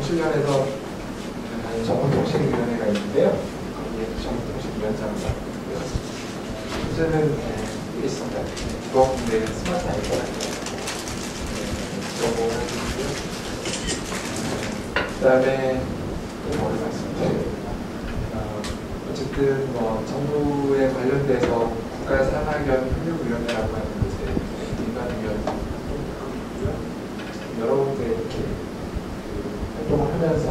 정치위원회에서 정보통신위원회가 있는데요. 거기에 정보통신위원장을 맡고요. 현재는 있습니다. 이번 문제는 스마트 아이콘 정보통신이고요. 그다음에 또 뭐를 말씀드릴까요? 어쨌든 뭐 정부에 관련돼서 국가산하견 협력위원회라고 하는 곳에 민간위원회도 있고요. 여러 군데 이렇게 활동을 하면서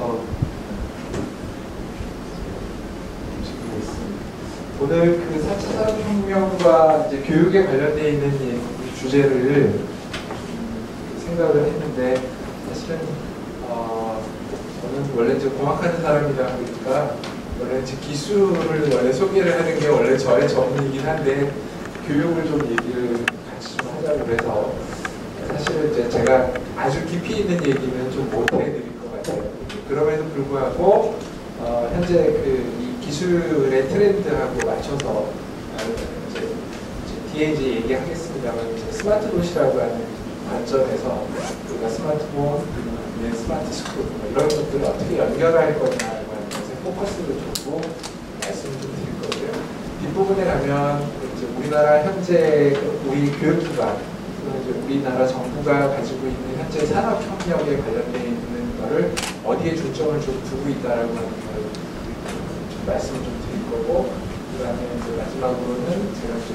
움직이고 있습니다. 오늘 그 4차 산업혁명과 이제 교육에 관련되어 있는 이 주제를 생각을 했는데 사실은 저는 원래 이제 공학하는 사람이다 보니까 원래 이제 기술을 원래 소개를 하는 게 원래 저의 전문이긴 한데 교육을 좀 얘기를 같이 좀 하자고 해서 사실은 이제 제가 아주 깊이 있는 얘기는 좀 못 해드릴 것 같아요. 그럼에도 불구하고 현재 그 이 기술의 트렌드하고 맞춰서 이제 뒤에 이제 얘기하겠습니다만 이제 스마트 도시라고 하는 관점에서 우리가 스마트폰, 스마트 스쿨 이런 것들을 어떻게 연결할 거냐라고 하는 것에 포커스를 두고 말씀을 좀 드릴 거고요. 뒷부분에 가면 이제 우리나라 현재 우리 교육기관, 이제 우리나라 정부가 가지고 있는 현재 산업혁명에 관련되어 있는 것을 어디에 중점을 좀 두고 있다라고 하는 걸 좀 말씀을 좀 드릴 거고, 그 다음에 이제 마지막으로는 제가 이제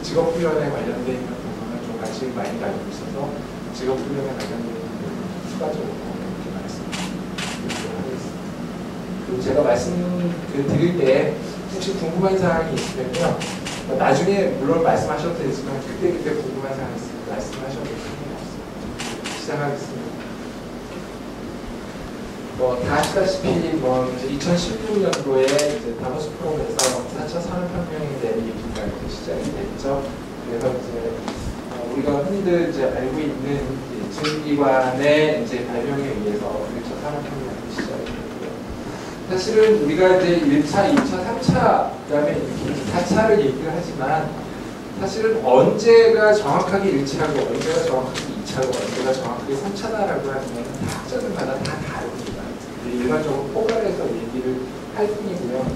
직업훈련에 관련되어 있는 부분을 좀 같이 많이 가지고 있어서 직업훈련에 관련되어 있는 부분을 추가적으로 이렇게 말씀드리도록 하겠습니다. 그리고 제가 말씀 드릴 때 혹시 궁금한 사항이 있으면요, 나중에 물론 말씀하셔도 되지만 그때 궁금한 사항이 있으면 말씀하셔도 상관이 없습니다. 시작하겠습니다. 다 아시다시피 이제 2016년도에 이제 다보스 포럼에서 4차 산업혁명에 대한 얘기가 이제 시작이 됐죠. 그래서 이제 우리가 흔히들 이제 알고 있는 증기기관의 이제 발명에 의해서 1차 산업혁명이 시작이 됐고요. 사실은 우리가 이제 1차, 2차, 3차, 그다음에 4차를 얘기를 하지만 사실은 언제가 정확하게 1차고 언제가 정확하게 2차고 언제가 정확하게 3차다라고 하는 건 다 학자들마다 다 다릅니다. 일반적으로 포괄해서 얘기를 할 뿐이고요.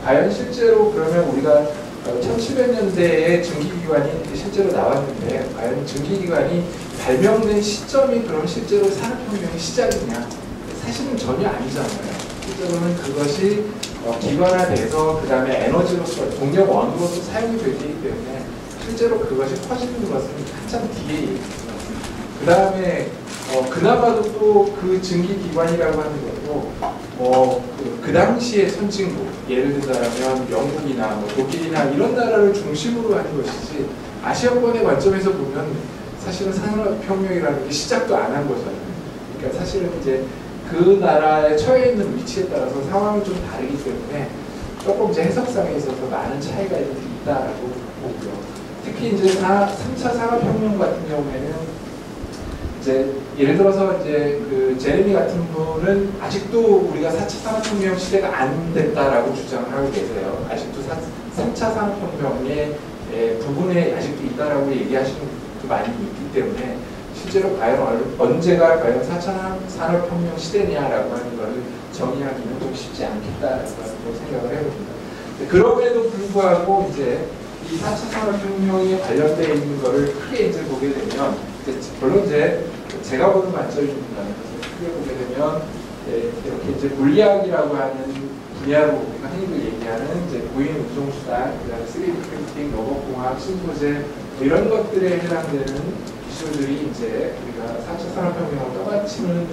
과연 실제로 그러면 우리가 1700년대에 증기기관이 실제로 나왔는데 과연 증기기관이 발명된 시점이 그럼 실제로 산업혁명의 시작이냐? 사실은 전혀 아니잖아요. 실제로는 그것이 기관화돼서 그 다음에 에너지로서 동력원으로서 사용이 되기 때문에 실제로 그것이 퍼지는 것은 한참 뒤에 얘기입니다. 그 다음에 그나마도 또 그 증기기관이라고 하는 것도 그 당시의 선진국, 예를 들자면 영국이나 독일이나 이런 나라를 중심으로 하는 것이지 아시아권의 관점에서 보면 사실은 산업혁명이라는 게 시작도 안 한 거잖아요. 그러니까 사실은 이제 그 나라에 처해 있는 위치에 따라서 상황은 좀 다르기 때문에 조금 이제 해석상에 있어서 많은 차이가 있다라고 보고요. 특히 이제 3차 산업혁명 같은 경우에는 이제 예를 들어서 이제 그 제레미 같은 분은 아직도 우리가 4차 산업혁명 시대가 안 됐다라고 주장을 하고 계세요. 아직도 3차 산업혁명의 부분에 아직도 있다라고 얘기하시는 분도 많이 있기 때문에 실제로 과연 언제가 과연 4차 산업혁명 시대냐라고 하는 것을 정의하기는 좀 쉽지 않겠다라고 생각을 해봅니다. 그럼에도 불구하고 이제 이 4차 산업혁명에 관련되어 있는 것을 크게 이제 보게 되면 물론 이제 제가 보는 관점입니다. 크게 보게 되면 이렇게 이제 물리학이라고 하는 분야로 우리가 흔히들 얘기하는 이제 무인 운송수단, 그다음에 3D 프린팅, 로봇공학, 신소재 이런 것들에 해당되는 기술들이 이제 우리가 4차 산업혁명을 떠받치는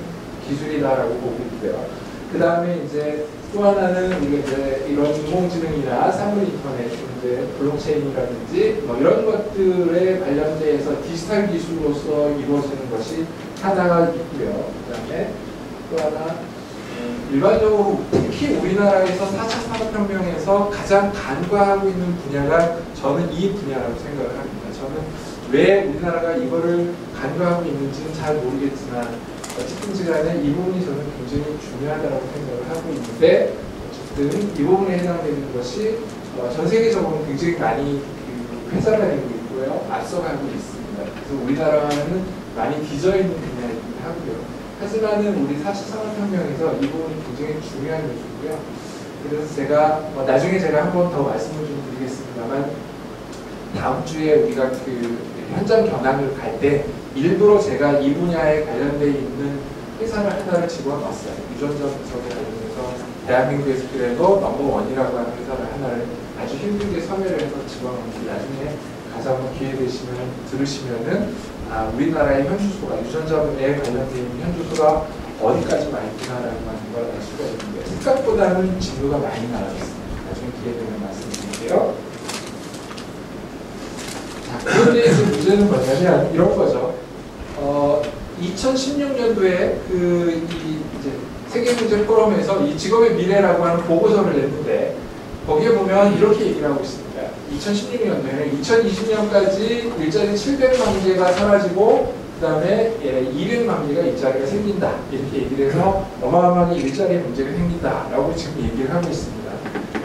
기술이다라고 보고 있고요. 그 다음에 이제 또 하나는 우리가 이제 이런 인공지능이나 사물 인터넷, 이제 블록체인이라든지 이런 것들에 관련돼서 디지털 기술로서 이루어지는 것이 하나가 있고요. 그 다음에 또 하나 일반적으로 특히 우리나라에서 4차 산업혁명에서 가장 간과하고 있는 분야가 저는 이 분야라고 생각을 합니다. 저는 왜 우리나라가 이거를 간과하고 있는지는 잘 모르겠지만 어쨌든지 간에 이 부분이 저는 굉장히 중요하다고 생각을 하고 있는데 어쨌든 이 부분에 해당되는 것이 전 세계적으로 굉장히 많이 회사화되고 있고요. 앞서가고 있습니다. 그래서 우리나라는 많이 뒤져 있는 분야이긴 하고요. 하지만은 우리 4차 산업혁명에서 이 부분이 굉장히 중요한 요소고요. 그래서 제가 나중에 제가 한 번 더 말씀을 좀 드리겠습니다만 다음 주에 우리가 그 현장 견학을 갈 때 일부러 제가 이 분야에 관련되어 있는 회사를 하나를 집어넣었어요. 유전자 분석에 관련해서 대한민국에서 그래도 넘버원이라고 하는 회사를 하나를 아주 힘들게 섭외를 해서 집어넣는데 나중에 가서 한번 기회 되시면 들으시면은 우리나라의 현주소가 유전자에 관련되어 있는 현주소가 어디까지 많이 있구나라는 걸 알 수가 있는데 생각보다는 진도가 많이 나아졌습니다. 나중에 기회 되면 말씀드릴게요. 자, 그런데 이제 문제는 뭐냐면 이런 거죠. 2016년도에 이제 세계문제 포럼에서 이 직업의 미래라고 하는 보고서를 냈는데 거기에 보면 이렇게 얘기를 하고 있습니다. 2016년도에는 2020년까지 일자리 700만 개가 사라지고 그 다음에 200만 개가 일자리가 생긴다. 이렇게 얘기를 해서 어마어마하게 일자리 문제가 생긴다라고 지금 얘기를 하고 있습니다.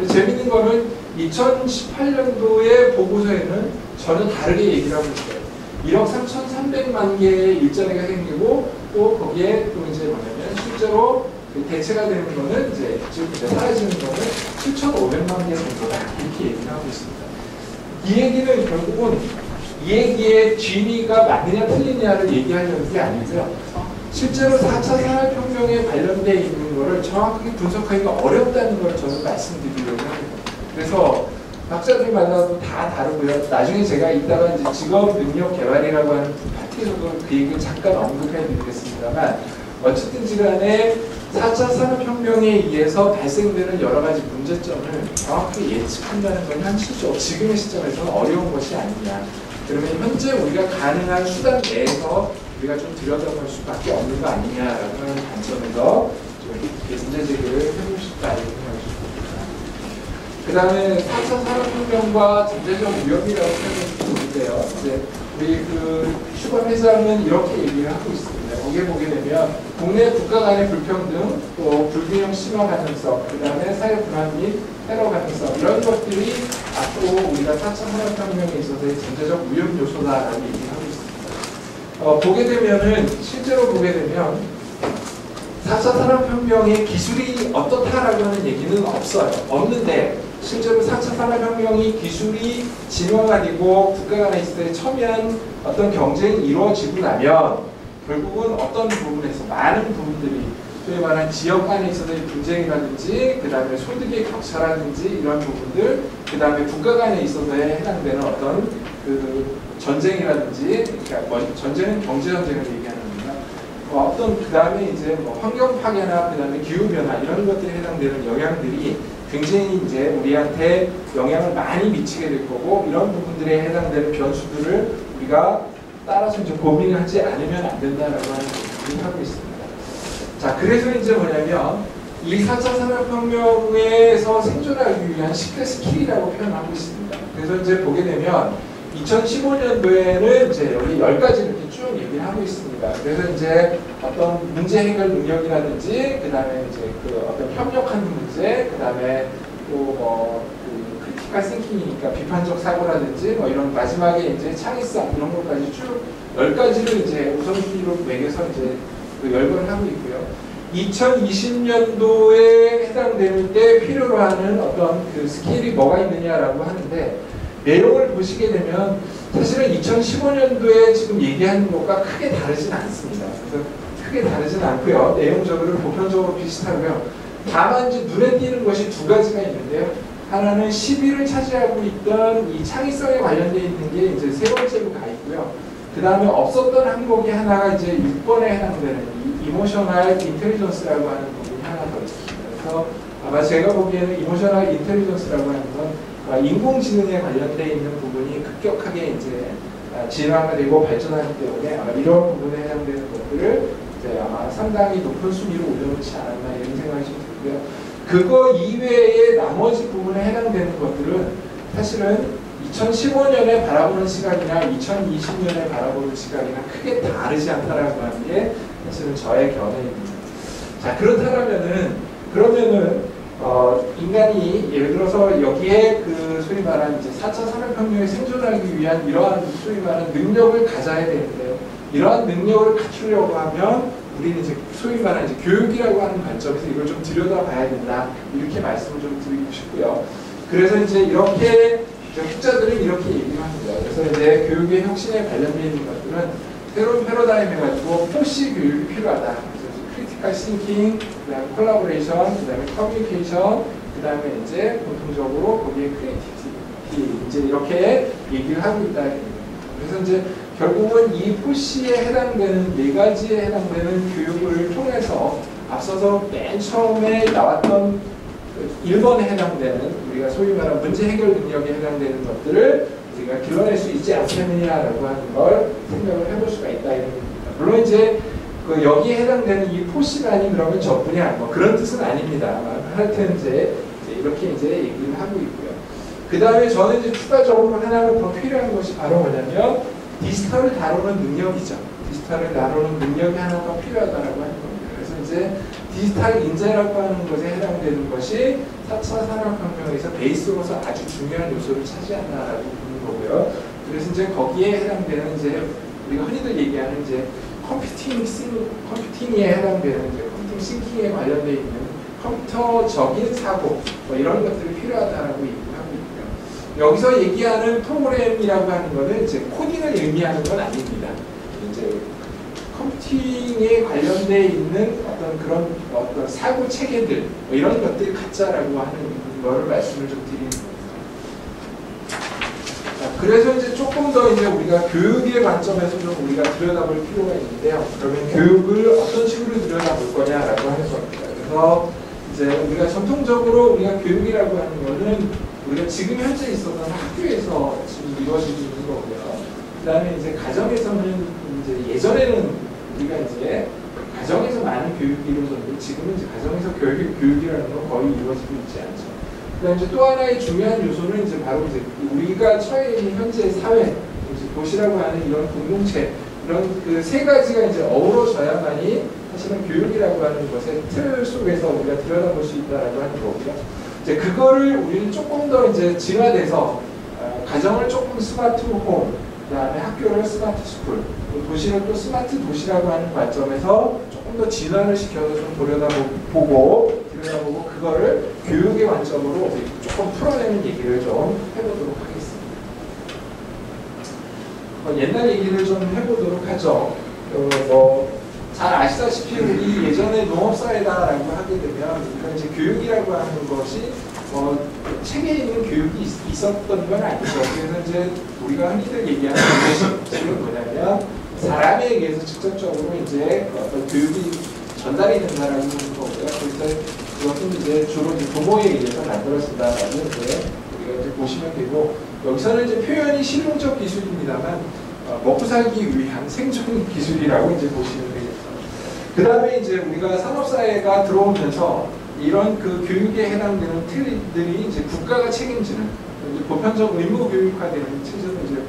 재밌는 거는 2018년도의 보고서에는 전혀 다르게 얘기를 하고 있어요. 1억 3,300만 개의 일자리가 생기고 또 거기에 또 이제 뭐냐면 실제로 대체가 되는 거는 즉 사라지는 거는 7,500만 개 정도다 이렇게 얘기를 하고 있습니다. 이 얘기는 결국은 이 얘기의 진위가 맞느냐 틀리냐를 얘기하려는 게 아니고요. 실제로 4차 산업혁명에 관련되어 있는 거를 정확하게 분석하기가 어렵다는 걸 저는 말씀드리려고 합니다. 그래서 학자들마다도 다 다르고요. 나중에 제가 이따가 이제 직업 능력 개발이라고 하는 파트에서도 그 얘기를 잠깐 언급해 드리겠습니다만 어쨌든지 간에 4차 산업혁명에 의해서 발생되는 여러 가지 문제점을 정확하게 예측한다는 건 현실적으로 지금의 시점에서는 어려운 것이 아니냐. 그러면 현재 우리가 가능한 수단 내에서 우리가 좀 들여다볼 수밖에 없는 거 아니냐라고 하는 관점에서 좀 문제 제기를 해보고 싶다 이렇게 생각을 줍니다. 그 다음에 4차 산업혁명과 잠재적 위협이라고 표현을 드리는데요. 이제 우리 슈건 회장은 이렇게 얘기를 하고 있습니다. 거기에 보게 되면 국내 국가 간의 불평등, 또 불균형 심화 가능성, 그 다음에 사회 불안 및 테러 가능성 이런 것들이 앞으로 우리가 4차 산업혁명에 있어서의 잠재적 위협 요소다라고 얘기를 하고 있습니다. 보게 되면은 실제로 보게 되면 4차 산업혁명의 기술이 어떻다라고 하는 얘기는 없어요. 없는데 실제로 4차 산업혁명이 기술이 진화가 되고 국가 간에 있을 때 첨예한 어떤 경쟁이 이루어지고 나면 결국은 어떤 부분에서 많은 부분들이 소위 말하는 지역 간에 있어서의 분쟁이라든지 그 다음에 소득의 격차라든지 이런 부분들 그 다음에 국가 간에 있어서에 해당되는 어떤 전쟁이라든지 그러니까 전쟁은 경제전쟁을 얘기하는 겁니다. 어떤 그 다음에 이제 환경 파괴나 그 다음에 기후 변화 이런 것들에 해당되는 영향들이 굉장히 이제 우리한테 영향을 많이 미치게 될 거고 이런 부분들에 해당되는 변수들을 우리가 따라서 이제 고민을 하지 않으면 안 된다라고 하는 얘기를 하고 있습니다. 자, 그래서 이제 뭐냐면 이 4차 산업혁명에서 생존하기 위한 10대 스킬이라고 표현하고 있습니다. 그래서 이제 보게 되면 2015년도에는 이제 여기 10가지 이렇게 쭉 얘기를 하고 있습니다. 그래서 이제 어떤 문제 해결 능력이라든지, 그 다음에 이제 어떤 협력하는 문제, 그 다음에 또 크리티컬 싱킹이니까 비판적 사고라든지 이런 마지막에 이제 창의성 이런 것까지 쭉 10가지를 이제 우선순위로 매겨서 이제 10번을 하고 있고요. 2020년도에 해당되는 때 필요로 하는 어떤 스킬이 뭐가 있느냐라고 하는데 내용을 보시게 되면 사실은 2015년도에 지금 얘기하는 것과 크게 다르진 않습니다. 그래서 크게 다르진 않고요. 내용적으로 보편적으로 비슷하고요. 다만 이제 눈에 띄는 것이 두 가지가 있는데요. 하나는 10위를 차지하고 있던 이 창의성에 관련되어 있는 게 이제 세 번째로 가 있고요. 그 다음에 없었던 항목이 하나가 이제 6번에 해당되는 이모셔널 인텔리전스라고 하는 부분이 하나 더 있습니다. 그래서 아마 제가 보기에는 이모셔널 인텔리전스라고 하는 건 인공지능에 관련되어 있는 부분이 급격하게 이제 진화가 되고 발전하기 때문에 아마 이런 부분에 해당되는 것들을 이제 아마 상당히 높은 순위로 올려놓지 않았나 이런 생각이 좀 들고요. 그거 이외의 나머지 부분에 해당되는 것들은 사실은 2015년에 바라보는 시각이나 2020년에 바라보는 시각이나 크게 다르지 않다라고 하는 게 사실은 저의 견해입니다. 자, 그러면은 인간이 예를 들어서 여기에 소위 말하는 이제 4차 산업혁명에 생존하기 위한 이러한 소위 말하는 능력을 가져야 되는데요. 이러한 능력을 갖추려고 하면 우리는 이제 소위 말하는 이제 교육이라고 하는 관점에서 이걸 좀 들여다봐야 된다. 이렇게 말씀을 좀 드리고 싶고요. 그래서 이제 이렇게 학자들은 이렇게 얘기를 합니다. 그래서 이제 교육의 혁신에 관련되어 있는 것들은 새로운 패러다임 해가지고 포시 교육이 필요하다. 그래서 크리티컬 싱킹, 그다음에 콜라보레이션, 그다음에 커뮤니케이션, 그다음에 이제 공통적으로 거기에 크리에이티비티 이제 이렇게 얘기를 하고 있다. 그래서 이제 결국은 이 포시에 해당되는 네 가지에 해당되는 교육을 통해서 앞서서 맨 처음에 나왔던 1번에 해당되는 우리가 소위 말하는 문제 해결 능력에 해당되는 것들을 우리가 길러낼 수 있지 않겠느냐라고 하는 걸 생각을 해볼 수가 있다 이런 겁니다. 물론 이제 그 여기에 해당되는 이 포시라니 그러면 저뿐이야 뭐 그런 뜻은 아닙니다. 하여튼 이제 이렇게 이제 얘기를 하고 있고요. 그 다음에 저는 이제 추가적으로 하나가 더 필요한 것이 바로 뭐냐면 디지털을 다루는 능력이죠. 디지털을 다루는 능력이 하나 더 필요하다라고 하는 겁니다. 그래서 이제 디지털 인재라고 하는 것에 해당되는 것이 4차 산업혁명에서 베이스로서 아주 중요한 요소를 차지한다라고 보는 거고요. 그래서 이제 거기에 해당되는 이제 우리가 흔히들 얘기하는 이제 컴퓨팅에 해당되는 이제 컴퓨팅 싱킹에 관련되어 있는 컴퓨터적인 사고 뭐 이런 것들이 필요하다라고 얘기를 하고 있고요. 여기서 얘기하는 프로그램이라고 하는 것은 이제 코딩을 의미하는 건 아닙니다. 이제 컴퓨팅에 관련되어 있는 어떤 그런 어떤 사고 체계들 뭐 이런 것들이 가짜라고 하는 거를 말씀을 좀 드리는 겁니다. 자, 그래서 이제 조금 더 이제 우리가 교육의 관점에서 좀 우리가 들여다볼 필요가 있는데요. 그러면 교육을 어떤 식으로 들여다볼 거냐라고 하는 겁니다. 그래서 이제 우리가 전통적으로 우리가 교육이라고 하는 거는 우리가 지금 현재 있어서는 학교에서 지금 이루어지고 있는 거고요. 그 다음에 이제 가정에서는 이제 예전에는 우리가 이제 가정에서 많은 교육이 이루어졌는데 지금은 이제 가정에서 교육이라는 건 거의 이루어지고 있지 않죠. 그다음 이제 또 하나의 중요한 요소는 이제 바로 이제 우리가 처해 있는 현재 사회, 이제 도시라고 하는 이런 공동체 이런 그 세 가지가 이제 어우러져야만이 사실은 교육이라고 하는 것의 틀 속에서 우리가 들여다볼 수 있다라고 하는 거고요. 이제 그거를 우리는 조금 더 이제 진화돼서 가정을 조금 스마트 홈, 그다음에 학교를 스마트 스쿨, 도시를 또 스마트 도시라고 하는 관점에서 조금 더 진화를 시켜서 좀 들여다보고 그거를 교육의 관점으로 조금 풀어내는 얘기를 좀 해보도록 하겠습니다. 옛날 얘기를 좀 해보도록 하죠. 잘 아시다시피 우리 예전에 농업사회다라고 하게 되면 우리가 이제 교육이라고 하는 것이 책에 있는 교육이 있었던 건 아니죠. 그래서 이제 우리가 흔히들 얘기하는 것은 뭐냐면 사람에 의해서 직접적으로 이제 어떤 교육이 전달이 된다라는 거고요. 그래서 그것은 이제 주로 부모에 의해서 만들어진다라는 이제 우리가 이제 보시면 되고 여기서는 이제 표현이 실용적 기술입니다만 먹고 살기 위한 생존 기술이라고 이제 보시면 되겠죠. 그 다음에 이제 우리가 산업사회가 들어오면서 이런 그 교육에 해당되는 틀들이 이제 국가가 책임지는 이제 보편적 의무 교육화되는 체제로 이제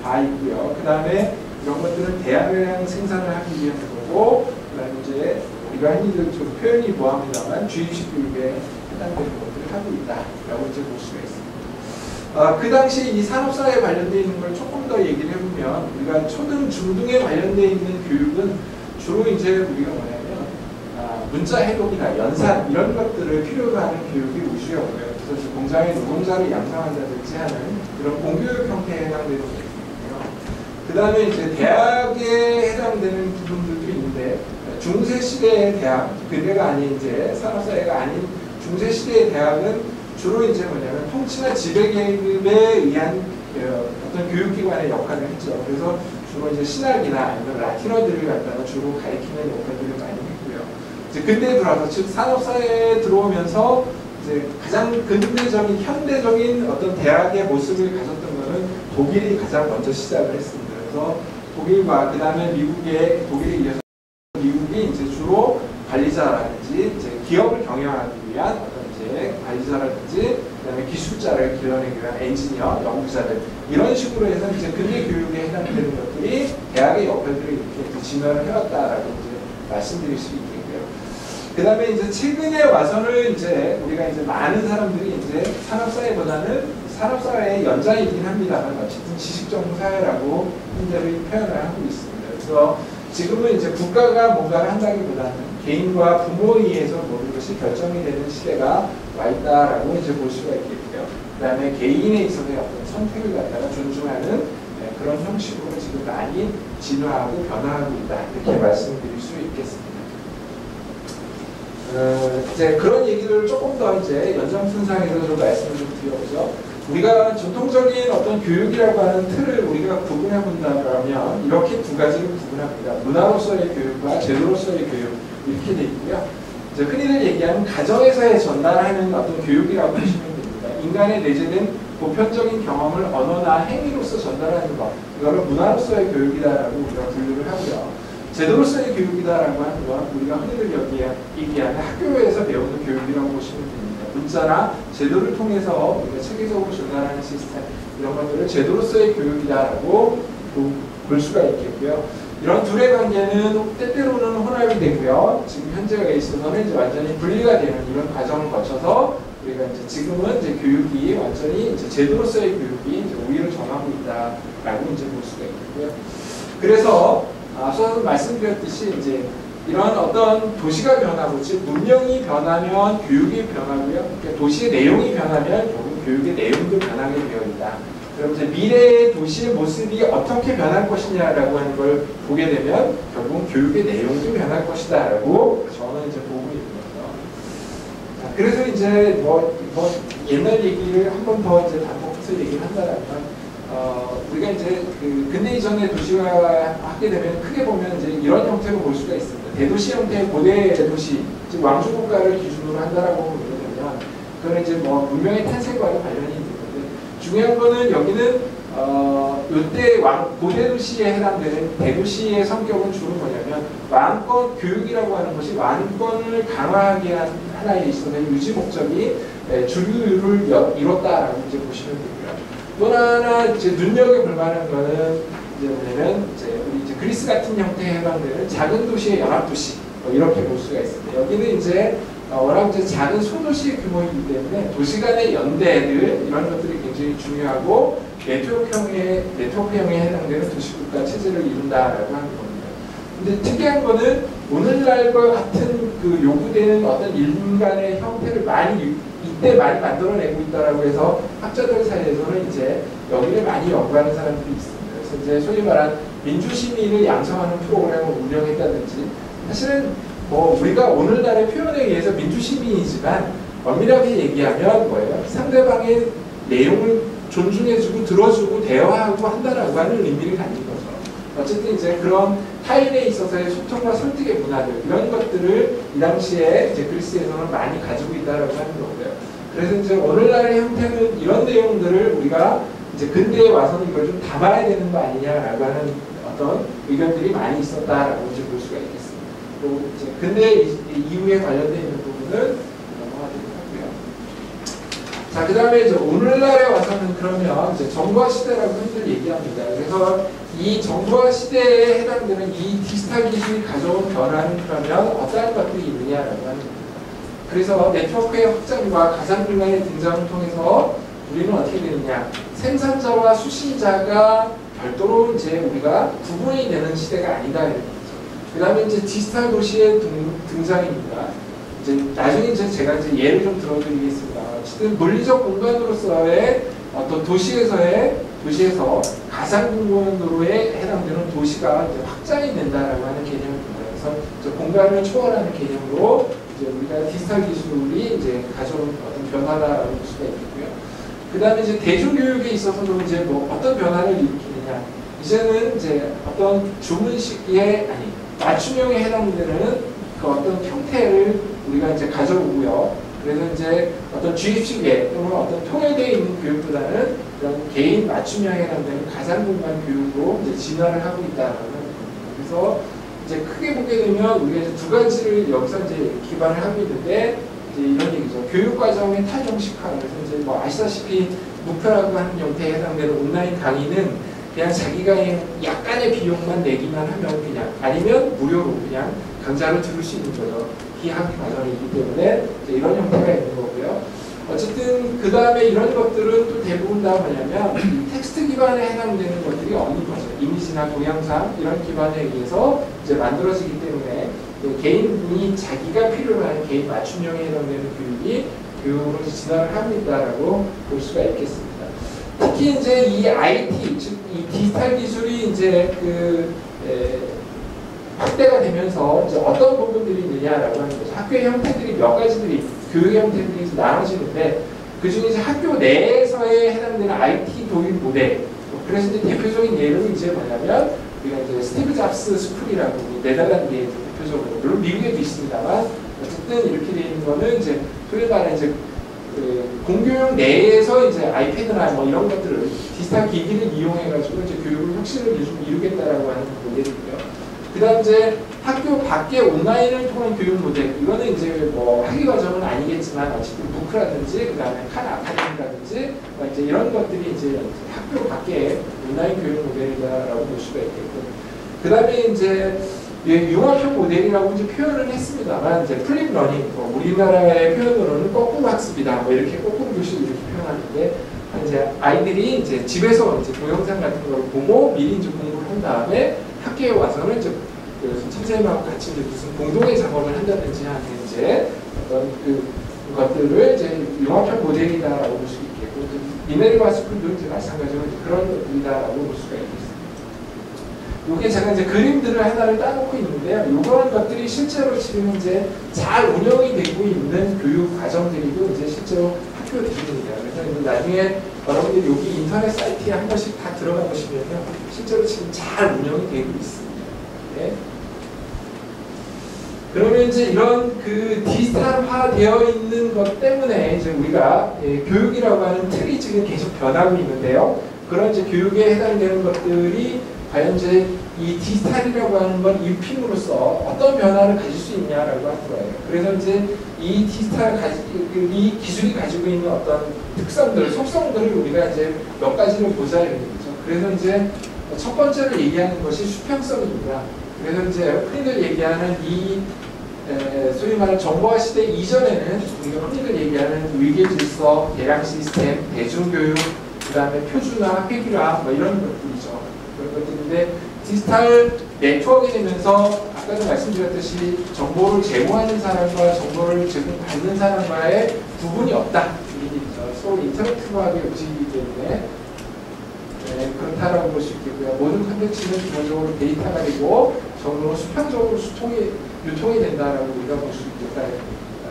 가 있고요. 그 다음에 이런 것들은 대량의 생산을 하기 위한 거고, 그 다음에 이제 우리가 흔히들 좀 표현이 뭐합니다만 주입식 교육에 해당되는 것들을 하고 있다라고 이제 볼 수가 있습니다. 그 당시 이 산업사회에 관련되어 있는 걸 조금 더 얘기를 해보면 우리가 초등, 중등에 관련되어 있는 교육은 주로 이제 우리가 뭐냐면 문자 해독이나 연산 이런 것들을 필요로 하는 교육이 우수였고요. 그래서 공장의 노동자를 양성한다든지 하는 그런 공교육 형태에 해당되는 것들이고요. 그 다음에 이제 대학에 해당되는 부분들도 있는데 중세 시대의 대학, 근대가 아닌 이제 산업사회가 아닌 중세 시대의 대학은 주로 이제 뭐냐면 통치나 지배계급에 의한 어떤 교육기관의 역할을 했죠. 그래서 주로 이제 신학이나 아니면 라틴어들을 갖다가 주로 가리키는 역할들을 많이 했고요. 이제 근대에 들어와서 즉 산업사회에 들어오면서 이제 가장 근대적인 현대적인 어떤 대학의 모습을 가졌던 것은 독일이 가장 먼저 시작을 했습니다. 그래서 독일과 그 다음에 독일에 이어서 미국이 이제 주로 관리자라든지 이제 기업을 경영하기 위한 어떤 이제 관리자라든지 그다음에 기술자를 길러내기 위한 엔지니어, 연구자들 이런 식으로 해서 이제 근대 교육에 해당되는 것들이 대학의 역할들을 이렇게 진화를 해왔다라고 이제 말씀드릴 수 있겠고요. 그 다음에 이제 최근에 와서는 이제 우리가 이제 많은 사람들이 이제 산업사회보다는 산업사회의 연장이긴 합니다만 어쨌든 지식정보 사회라고 현재를 표현을 하고 있습니다. 그래서 지금은 이제 국가가 뭔가를 한다기보다는 개인과 부모에 의해서 모든 것이 결정이 되는 시대가 와 있다라고 이제 볼 수가 있겠고요. 그 다음에 개인에 있어서의 어떤 선택을 갖다가 존중하는 그런 형식으로 지금 많이 진화하고 변화하고 있다. 이렇게 말씀드릴 수 있겠습니다. 이제 그런 얘기를 조금 더 이제 연장선상에서 좀 말씀을 좀 드려보죠. 우리가 전통적인 어떤 교육이라고 하는 틀을 우리가 구분해 본다면 이렇게 두 가지로 구분합니다. 문화로서의 교육과 제도로서의 교육 이렇게 돼 있고요. 이제 흔히들 얘기하는 가정에서의 전달하는 어떤 교육이라고 하시면 됩니다. 인간의 내재된 보편적인 경험을 언어나 행위로서 전달하는 것, 이거를 문화로서의 교육이다라고 우리가 분류를 하고요. 제도로서의 교육이다라고 하는 건 우리가 흔히들 얘기하는 학교에서 배우는 교육이라고 보시면 됩니다. 문자나 제도를 통해서 우리가 체계적으로 전달하는 시스템, 이런 것들을 제도로서의 교육이다라고 볼 수가 있겠고요. 이런 둘의 관계는 때때로는 혼합이 되고요. 지금 현재가 있어서는 이제 완전히 분리가 되는 이런 과정을 거쳐서 우리가 이제 지금은 이제 교육이 완전히 이제 제도로서의 교육이 이제 우위를 점하고 있다라고 이제 볼 수가 있고요. 그래서 앞서 말씀드렸듯이 이제 이런 어떤 도시가 변하고 즉 문명이 변하면 교육이 변하고요. 그러니까 도시의 내용이 변하면 결국 교육의 내용도 변하게 되어 있다. 그럼 이제 미래의 도시의 모습이 어떻게 변할 것이냐라고 하는 걸 보게 되면 결국 교육의 내용도 변할 것이다라고 저는 이제 보고 있는 거죠. 자, 그래서 이제 뭐 옛날 얘기를 한 번 더 이제 반복해서 얘기를 한다라면. 우리가 이제 그 근대 이전의 도시화하게 되면 크게 보면 이제 이런 형태로 볼 수가 있습니다. 대도시 형태의 고대 대도시, 즉 왕조 국가를 기준으로 한다라고 보게 되면 그건 이제 뭐 문명의 탄생과도 관련이 있는데 중요한 거는 여기는 이때 고대 도시에 해당되는 대도시의 성격은 주로 뭐냐면 왕권 교육이라고 하는 것이 왕권을 강화하게 한 하나에 있어서 유지 목적이 주류를 이뤘다라고 이제 보시면 되고요. 또 하나 이제 눈여겨볼 만한 거는 이제 뭐냐면 우리 이제 그리스 같은 형태에 해당되는 작은 도시의 연합도시 이렇게 볼 수가 있습니다. 여기는 이제 워낙 이제 작은 소도시 규모이기 때문에 도시 간의 연대들 이런 것들이 굉장히 중요하고 네트워크형에 해당되는 도시국가 체제를 이룬다라고 하는 겁니다. 근데 특이한 거는 오늘날과 같은 그 요구되는 어떤 인간의 형태를 이때 많이 만들어내고 있다라고 해서 학자들 사이에서는 이제 여기를 많이 연구하는 사람들이 있습니다. 그래서 이제 소위 말한 민주시민을 양성하는 프로그램을 운영했다든지 사실은 뭐 우리가 오늘날의 표현에 의해서 민주시민이지만 엄밀하게 얘기하면 뭐예요? 상대방의 내용을 존중해주고 들어주고 대화하고 한다라고 하는 의미를 가진 거죠. 어쨌든 이제 그런 타인에 있어서의 소통과 설득의 문화들 이런 것들을 이 당시에 이제 그리스에서는 많이 가지고 있다라고 하는 거고요. 그래서 이제 오늘날의 형태는 이런 내용들을 우리가 이제 근대에 와서는 이걸 좀 담아야 되는 거 아니냐라고 하는 어떤 의견들이 많이 있었다라고 이제 볼 수가 있겠습니다. 또 이제 근대 이후에 관련되어 있는 부분은 넘어가도록 하고요. 자, 그 다음에 이제 오늘날에 와서는 그러면 이제 정보화 시대라고 흔히들 얘기합니다. 그래서 이 정보화 시대에 해당되는 이 디지털 기술이 가져온 변화는 그러면 어떠한 것들이 있느냐라고 하는 겁니다. 그래서 네트워크의 확장과 가상공간의 등장을 통해서 우리는 어떻게 되느냐? 생산자와 수신자가 별도로 이제 우리가 구분이 되는 시대가 아니다 이런 거죠. 그 다음에 이제 디지털 도시의 등장입니다. 이제 나중에 이제 제가 이제 예를 좀 들어드리겠습니다. 어쨌든 물리적 공간으로서의 어떤 도시에서 가상공간으로에 해당되는 도시가 이제 확장이 된다라고 하는 개념입니다. 그래서 이제 공간을 초월하는 개념으로 이제 우리가 디지털 기술이 이제 가져온 어떤 변화다라고 볼 수가 있고요. 그 다음에 이제 대중교육에 있어서도 이제 뭐 어떤 변화를 일으키느냐. 이제는 이제 어떤 주문식의 맞춤형에 해당되는 그 어떤 형태를 우리가 이제 가져오고요. 그래서 이제 어떤 주입식의 또는 어떤 통일되어 있는 교육보다는 이런 개인 맞춤형에 해당되는 가상공간 교육으로 이제 진화를 하고 있다는 겁니다. 그래서 이제 크게 보게 되면 우리가 이제 두 가지를 여기서 이제 기반을 하고 있는데 이제 이런 얘기죠. 교육과정의 탈정식화. 그래서 이제 뭐 아시다시피 무표라고 하는 형태에 해당되는 온라인 강의는 그냥 자기가 약간의 비용만 내기만 하면 그냥 아니면 무료로 그냥 강좌를 들을 수 있는 거죠. 비학기 과정이기 때문에 이제 이런 형태가 있는 거고요. 어쨌든 그 다음에 이런 것들은 또 대부분 다 뭐냐면 텍스트 기반에 해당되는 것들이 없는 거죠. 이미지나 동영상 이런 기반에 의해서 이제 만들어지기 때문에 개인이 자기가 필요로 하는 개인 맞춤형에 해당되는 교육이 교육으로 진화를 합니다라고 볼 수가 있겠습니다. 특히 이제 이 IT, 즉 이 디지털 기술이 이제 확대가 되면서 이제 어떤 부분들이 있느냐라고 하는 거죠. 학교의 형태들이 몇 가지들이 교육 형태들이 나눠지는데 그 중에 이제 학교 내에서에 해당되는 IT 도입 모델. 그래서 이제 대표적인 예로 이제 뭐냐면 우리가 이제 스티브 잡스 스쿨이라고 네덜란드에 대표적으로 물론 미국에도 있습니다만 어쨌든 이렇게 되어 있는 거는 이제 소위 말하는 이제 공교육 내에서 이제 아이패드나 뭐 이런 것들을 디지털 기기를 이용해가지고 이제 교육을 혁신을 이루겠다라고 하는 모델이고요. 그다음 이제 학교 밖에 온라인을 통한 교육 모델 이거는 이제 뭐 학위 과정은 아니겠지만 어쨌든 부크라든지 그다음에 칸 아카데미라든지 이제 이런 것들이 이제 학교 밖에 온라인 교육 모델이다라고 볼 수가 있겠고 그다음에 이제 융합형 모델이라고 이제 표현을 했습니다만 이제 플립 러닝 우리나라의 표현으로는 거꾸로 학습이다 뭐 이렇게 거꾸로 교실 이렇게 표현하는데 이제 아이들이 이제 집에서 이제 동영상 같은 걸 보고 미리 이제 공부를 한 다음에 학교에 와서는 이제 선생님하고 같이 이제 무슨 공동의 작업을 한다든지 하는 이제 어떤 것들을 이제 융합형 모델이다라고 볼 수 있겠고 미네르바 스쿨도 이제 마찬가지로 이제 그런 것들이다라고 볼 수가 있겠습니다. 이게 제가 이제 그림들을 하나를 따놓고 있는데요. 이런 것들이 실제로 지금 이제 잘 운영이 되고 있는 교육 과정들이고 이제 실제로 학교들입니다. 그래서 나중에 여러분들이 여기 인터넷 사이트에 한 번씩 다 들어가 보시면요. 실제로 지금 잘 운영이 되고 있습니다. 네. 그러면 이제 이런 디지털화 되어 있는 것 때문에 이제 우리가 교육이라고 하는 틀이 지금 계속 변하고 있는데요. 그런 이제 교육에 해당되는 것들이 과연 이제 이 디지털이라고 하는 건 입힘으로써 어떤 변화를 가질 수 있냐라고 하는 거예요. 그래서 이제 이 이 기술이 가지고 있는 어떤 특성들, 속성들을 우리가 이제 몇 가지를 보자 이런 거죠. 그래서 이제 첫 번째로 얘기하는 것이 수평성입니다. 그래서 이제 흔히들 얘기하는 소위 말하는 정보화 시대 이전에는 우리가 흔히들 얘기하는 위계 질서, 대량 시스템, 대중교육, 그 다음에 표준화, 회귀화 뭐 이런 것들이죠. 그런 것들인데 디지털 네트워크가 되면서 아까도 말씀드렸듯이 정보를 제공하는 사람과 정보를 제공받는 사람과의 구분이 없다. 서로 인터랙티브하게 움직이기 때문에 그렇다라고 볼 수 있겠고요. 모든 컨텐츠는 기본적으로 데이터가 되고 정보로 수평적으로 유통이 된다라고 우리가 볼 수 있겠다는 겁니다.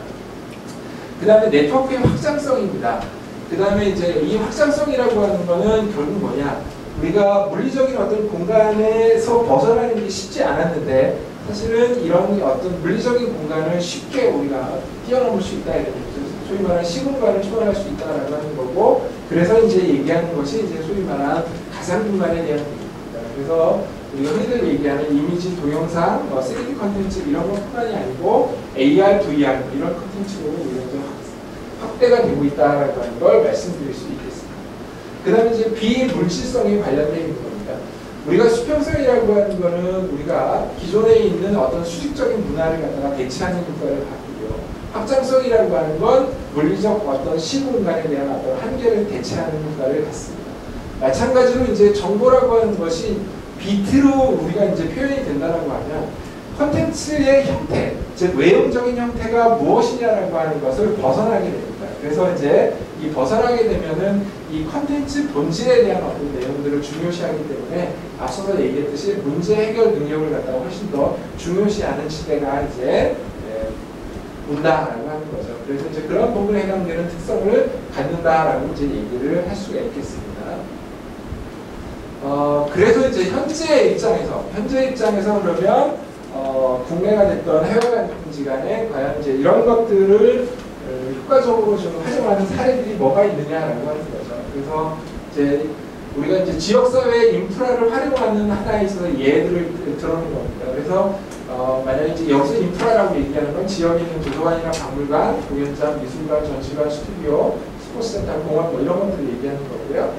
그 다음에 네트워크의 확장성입니다. 그 다음에 이제 이 확장성이라고 하는 거는 결국 뭐냐? 우리가 물리적인 어떤 공간에서 벗어나는 게 쉽지 않았는데 사실은 이런 어떤 물리적인 공간을 쉽게 우리가 뛰어넘을 수 있다 이런 거죠. 소위 말하는 시공간을 초월할 수 있다라고 하는 거고 그래서 이제 얘기하는 것이 이제 소위 말하는 가상 공간에 대한 얘기입니다. 그래서 우리가 흔히들 얘기하는 이미지, 동영상, 3D 컨텐츠 이런 것뿐만이 아니고 AR, VR 이런 컨텐츠로 우리가 좀 확대가 되고 있다라고 하는 걸 말씀드릴 수 있겠습니다. 그 다음에 이제 비물질성에 관련되어 있는 겁니다. 우리가 수평성이라고 하는 거는 우리가 기존에 있는 어떤 수직적인 문화를 갖다가 대체하는 효과를 갖고요. 확장성이라고 하는 건 물리적 어떤 시공간에 대한 어떤 한계를 대체하는 효과를 갖습니다. 마찬가지로 이제 정보라고 하는 것이 비트로 우리가 이제 표현이 된다라고 하면 컨텐츠의 형태, 즉 외형적인 형태가 무엇이냐라고 하는 것을 벗어나게 됩니다. 그래서 이제 이 벗어나게 되면은 이 컨텐츠 본질에 대한 어떤 내용들을 중요시하기 때문에 앞서서 얘기했듯이 문제 해결 능력을 갖다가 훨씬 더 중요시하는 시대가 이제 온다라고 하는 거죠. 그래서 이제 그런 부분에 해당되는 특성을 갖는다라고 이제 얘기를 할 수가 있겠습니다. 그래서 이제 현재 입장에서 그러면 국내가 됐던 해외가 됐든지 간에 과연 이제 이런 것들을 효과적으로 좀 활용하는 사례들이 뭐가 있느냐라고 하는 거죠. 그래서 이제 우리가 이제 지역사회 인프라를 활용하는 하나에 있어서 예들을 들어오는 겁니다. 그래서 만약에 이제 여기서 인프라라고 얘기하는 건 지역에 있는 도서관이나 박물관, 공연장, 미술관, 전시관, 스튜디오, 스포츠센터, 공원 뭐 이런 것들을 얘기하는 거고요.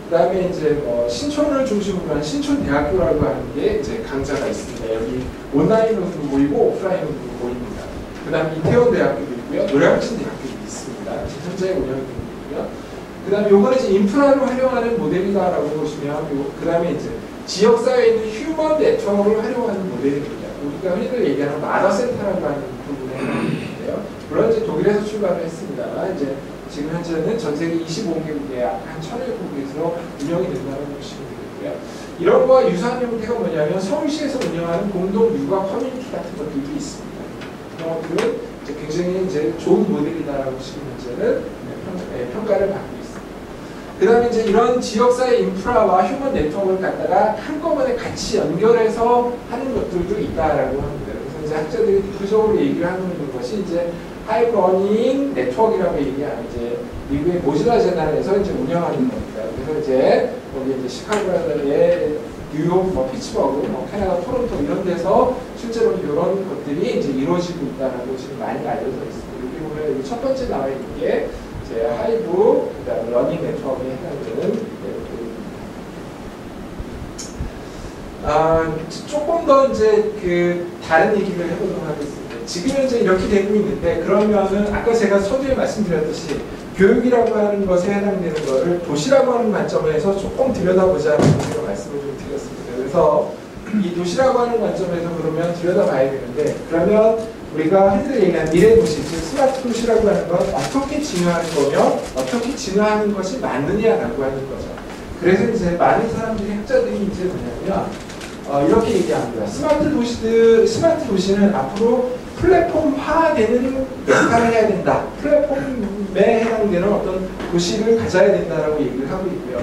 그 다음에 이제 신촌을 중심으로 한 신촌대학교라고 하는 게 이제 강좌가 있습니다. 여기 온라인으로도 모이고 오프라인으로도 모입니다. 그 다음에 이태원대학교도 있고요. 노량진대학교도 있습니다. 있습니다. 현재 운영이 되고 있고요. 그 다음에 요거는 이제 인프라를 활용하는 모델이다라고 보시면, 그 다음에 이제 지역사회에 있는 휴먼 네트워크를 활용하는 모델입니다. 우리가 흔히들 얘기하는 마더센터라고 하는 부분에 있는데요. 물론 이제 독일에서 출발을 했습니다만, 이제 지금 현재는 전 세계 25개국에 한 1,000개국에서 운영이 된다는 보시면 되겠고요. 이런 거와 유사한 형태가 뭐냐면 서울시에서 운영하는 공동 육아 커뮤니티 같은 것들도 있습니다. 그런 것들은 이제 굉장히 이제 좋은 모델이다라고 지금 현재는 평가를 받고 있습니다. 그 다음에 이제 이런 지역사회 인프라와 휴먼 네트워크를 갖다가 한꺼번에 같이 연결해서 하는 것들도 있다라고 합니다. 그래서 이제 학자들이 대표적으로 얘기를 하는 것이 이제 하이버닝 네트워크라고 얘기하는 이제 미국의 모질라 제너럴에서 이제 운영하는 겁니다. 그래서 이제 거기 이제 시카고의 뉴욕, 뭐 피츠버그, 뭐 캐나다 토론토 이런 데서 실제로 이런 것들이 이제 이루어지고 있다라고 지금 많이 알려져 있습니다. 여기 보면 첫 번째 나와 있는 게 이제 하이브, 그다음에 러닝 네트워크에 해당되는 조금 더 이제 그 다른 얘기를 해보도록 하겠습니다. 지금 현재 이렇게 되고 있는데, 그러면은 아까 제가 서두에 말씀드렸듯이 교육이라고 하는 것에 해당되는 것을 도시라고 하는 관점에서 조금 들여다보자는 제가 말씀을 좀 드렸습니다. 그래서 이 도시라고 하는 관점에서 그러면 들여다봐야 되는데, 그러면 우리가 흔히들 얘기하는 미래 도시, 즉 스마트 도시라고 하는 건 어떻게 진화하는 거며 어떻게 진화하는 것이 맞느냐라고 하는 거죠. 그래서 이제 많은 사람들이, 학자들이 이제 뭐냐면 이렇게 얘기합니다. 스마트 도시는 앞으로 플랫폼화되는 역할을 해야 된다. 플랫폼에 해당되는 어떤 도시를 가져야 된다라고 얘기를 하고 있고요.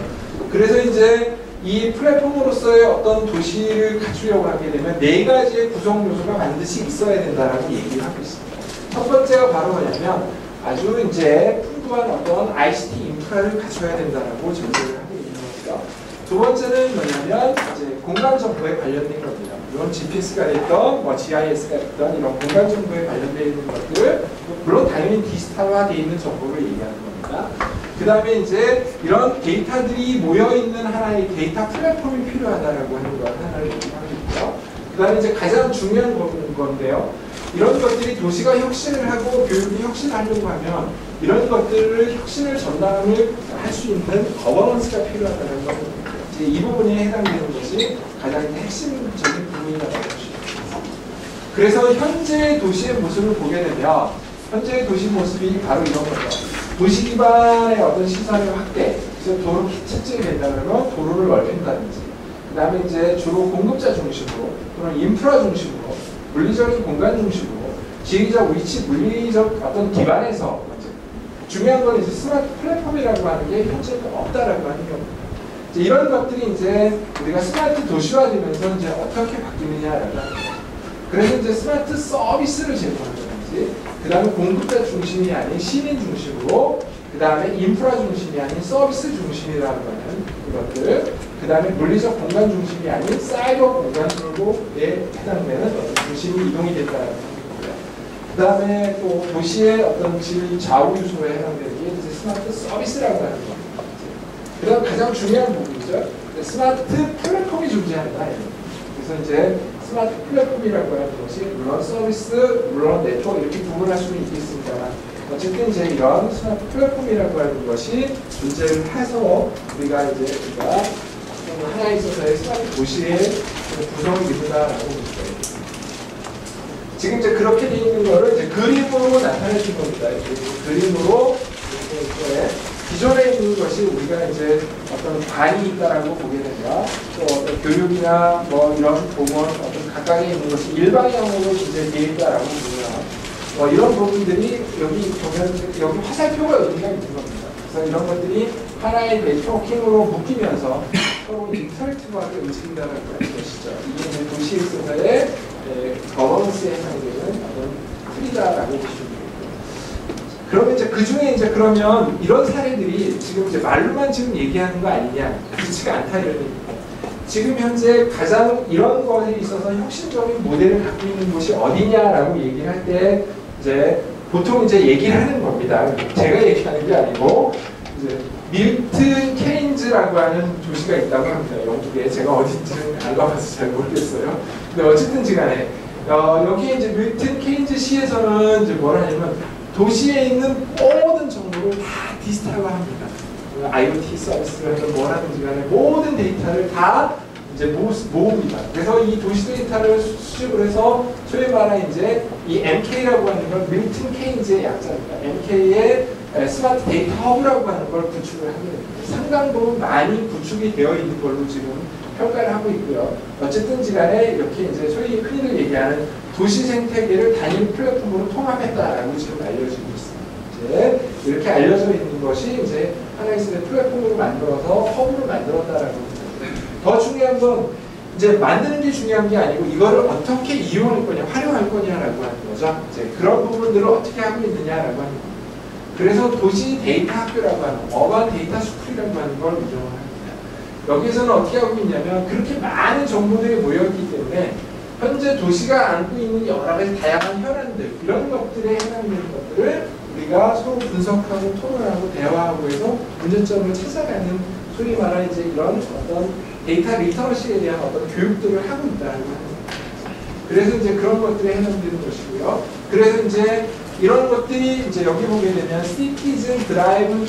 그래서 이제 이 플랫폼으로서의 어떤 도시를 갖추려고 하게 되면 네 가지의 구성 요소가 반드시 있어야 된다라고 얘기를 하고 있습니다. 첫 번째가 바로 뭐냐면 아주 이제 풍부한 어떤 ICT 인프라를 갖춰야 된다라고 전제를 하고 있는 거죠. 두 번째는 뭐냐면 이제 공간 정보에 관련된 겁니다. 물론 GPS가 됐던, 뭐 GIS가 됐던 이런 공간 정보에 관련되어 있는 것들을, 물론 당연히 디지털화되어 있는 정보를 얘기하는 겁니다. 그 다음에 이제 이런 데이터들이 모여있는 하나의 데이터 플랫폼이 필요하다라고 하는 것 하나를 얘기하고 있고요. 그 다음에 이제 가장 중요한 건데요. 이런 것들이 도시가 혁신을 하고 교육이 혁신을 하려고 하면 이런 것들을 혁신을 전담을 할 수 있는 거버넌스가 필요하다는 겁니다. 이제 이 부분에 해당되는 것이 가장 핵심적인 부분이라고 할 수 있습니다. 그래서 현재 도시의 모습을 보게 되면 현재의 도시 모습이 바로 이런 거죠. 도시 기반의 어떤 시설의 확대, 그래서 도로 채찍이 된다면 도로를 넓힌다든지, 그 다음에 이제 주로 공급자 중심으로 또는 인프라 중심으로 물리적인 공간 중심으로 지리적 위치, 물리적 어떤 기반에서 중요한 건 이제 스마트 플랫폼이라고 하는 게 현재 없다라고 하는 겁니다. 이제 이런 것들이 이제 우리가 스마트 도시화되면서 이제 어떻게 바뀌느냐라고 하는 거죠. 그래서 이제 스마트 서비스를 제공한다든지, 그 다음에 공급자 중심이 아닌 시민 중심으로, 그 다음에 인프라 중심이 아닌 서비스 중심이라고 하는 그것들, 그 다음에 물리적 공간 중심이 아닌 사이버 공간으로에 해당되는 어떤 중심이 이동이 됐다는 거고요. 그 다음에 또 도시의 어떤 질 좌우 요소에 해당되는 게 이제 스마트 서비스라고 하는 겁니다. 그 다음 가장 중요한 부분이죠. 스마트 플랫폼이 존재한다. 그래서 이제 스마트 플랫폼이라고 하는 것이 물론 서비스, 물론 네트워크 이렇게 구분할 수는 있겠습니다만 어쨌든 이제 이런 스마트 플랫폼이라고 하는 것이 존재를 해서 우리가 하나에 있어서의 스마트 도시의 구성이 된다라고 볼 수가 있습니다. 지금 이제 그렇게 되어 있는 거를 이제 그림으로 나타내 준 겁니다. 그림으로 기존에 있는 것이 우리가 이제 어떤 관이 있다라고 보게 되면 또 어떤 교육이나 뭐 이런 공원 어떤 각각에 있는 것이 일방향으로 이제 되어 있다라고 보면 이런 부분들이 여기 보면 여기 화살표가 여기가 있는 겁니다. 그래서 이런 것들이 하나의 네트워킹으로 묶이면서 서로 인터랙티브하게 움직인다는 것이죠. 이게 이제 도시에 있어서의 거버넌스에 해당되는 어떤 틀이다라고 보시면 됩니다. 그러면 이제 그 중에 이제 그러면 이런 사례들이 지금 이제 말로만 지금 얘기하는 거 아니냐, 그렇지가 않다 이런 얘기입니다. 지금 현재 가장 이런 것에 있어서 혁신적인 모델을 갖고 있는 곳이 어디냐라고 얘기를 할 때 이제 보통 이제 얘기를 하는 겁니다. 제가 얘기하는 게 아니고 이제 밀튼 케인즈라고 하는 도시가 있다고 합니다. 영국에 제가 어딘지는 안 가봐서 잘 모르겠어요. 근데 어쨌든 간에 여기에 이제 밀튼 케인즈 시에서는 이제 뭐라 하냐면 도시에 있는 모든 이걸 다 디지털화합니다. IoT 서비스를 하든 뭘 하든지 간에 모든 데이터를 다 이제 모읍니다. 그래서 이 도시 데이터를 수집을 해서 소위 말하는 이제 이 MK라고 하는 걸 밀튼 케인즈의 약자입니다. MK의 스마트 데이터 허브라고 하는 걸 구축을 하게 됩니다. 상당 부분 많이 구축이 되어 있는 걸로 지금 평가를 하고 있고요. 어쨌든지 간에 이렇게 이제 소위 흔히들 얘기하는 도시 생태계를 단일 플랫폼으로 통합했다라고 지금 알려지고 있습니다. 이제 이렇게 알려져 있는 것이 이제 하나의 플랫폼으로 만들어서 허브를 만들었다라고 합니다. 더 중요한 건 이제 만드는 게 중요한 게 아니고 이거를 어떻게 이용할 거냐, 활용할 거냐라고 하는 거죠. 이제 그런 부분들을 어떻게 하고 있느냐라고 하는 겁니다. 그래서 도시 데이터 학교라고 하는 어반 데이터 스쿨이라고 하는 걸 운영을 합니다. 여기서는 어떻게 하고 있냐면 그렇게 많은 정보들이 모여있기 때문에 현재 도시가 안고 있는 여러 가지 다양한 현안들 이런 것들에 해당되는 것들을 우리가 서로 분석하고 토론하고 대화하고 해서 문제점을 찾아가는 소위 말하는 이제 이런 어떤 데이터 리터러시에 대한 어떤 교육들을 하고 있다는 겁니다. 그래서 이제 그런 것들에 해당되는 것이고요. 그래서 이제 이런 것들이 이제 여기 보게 되면 시티즌 드라이브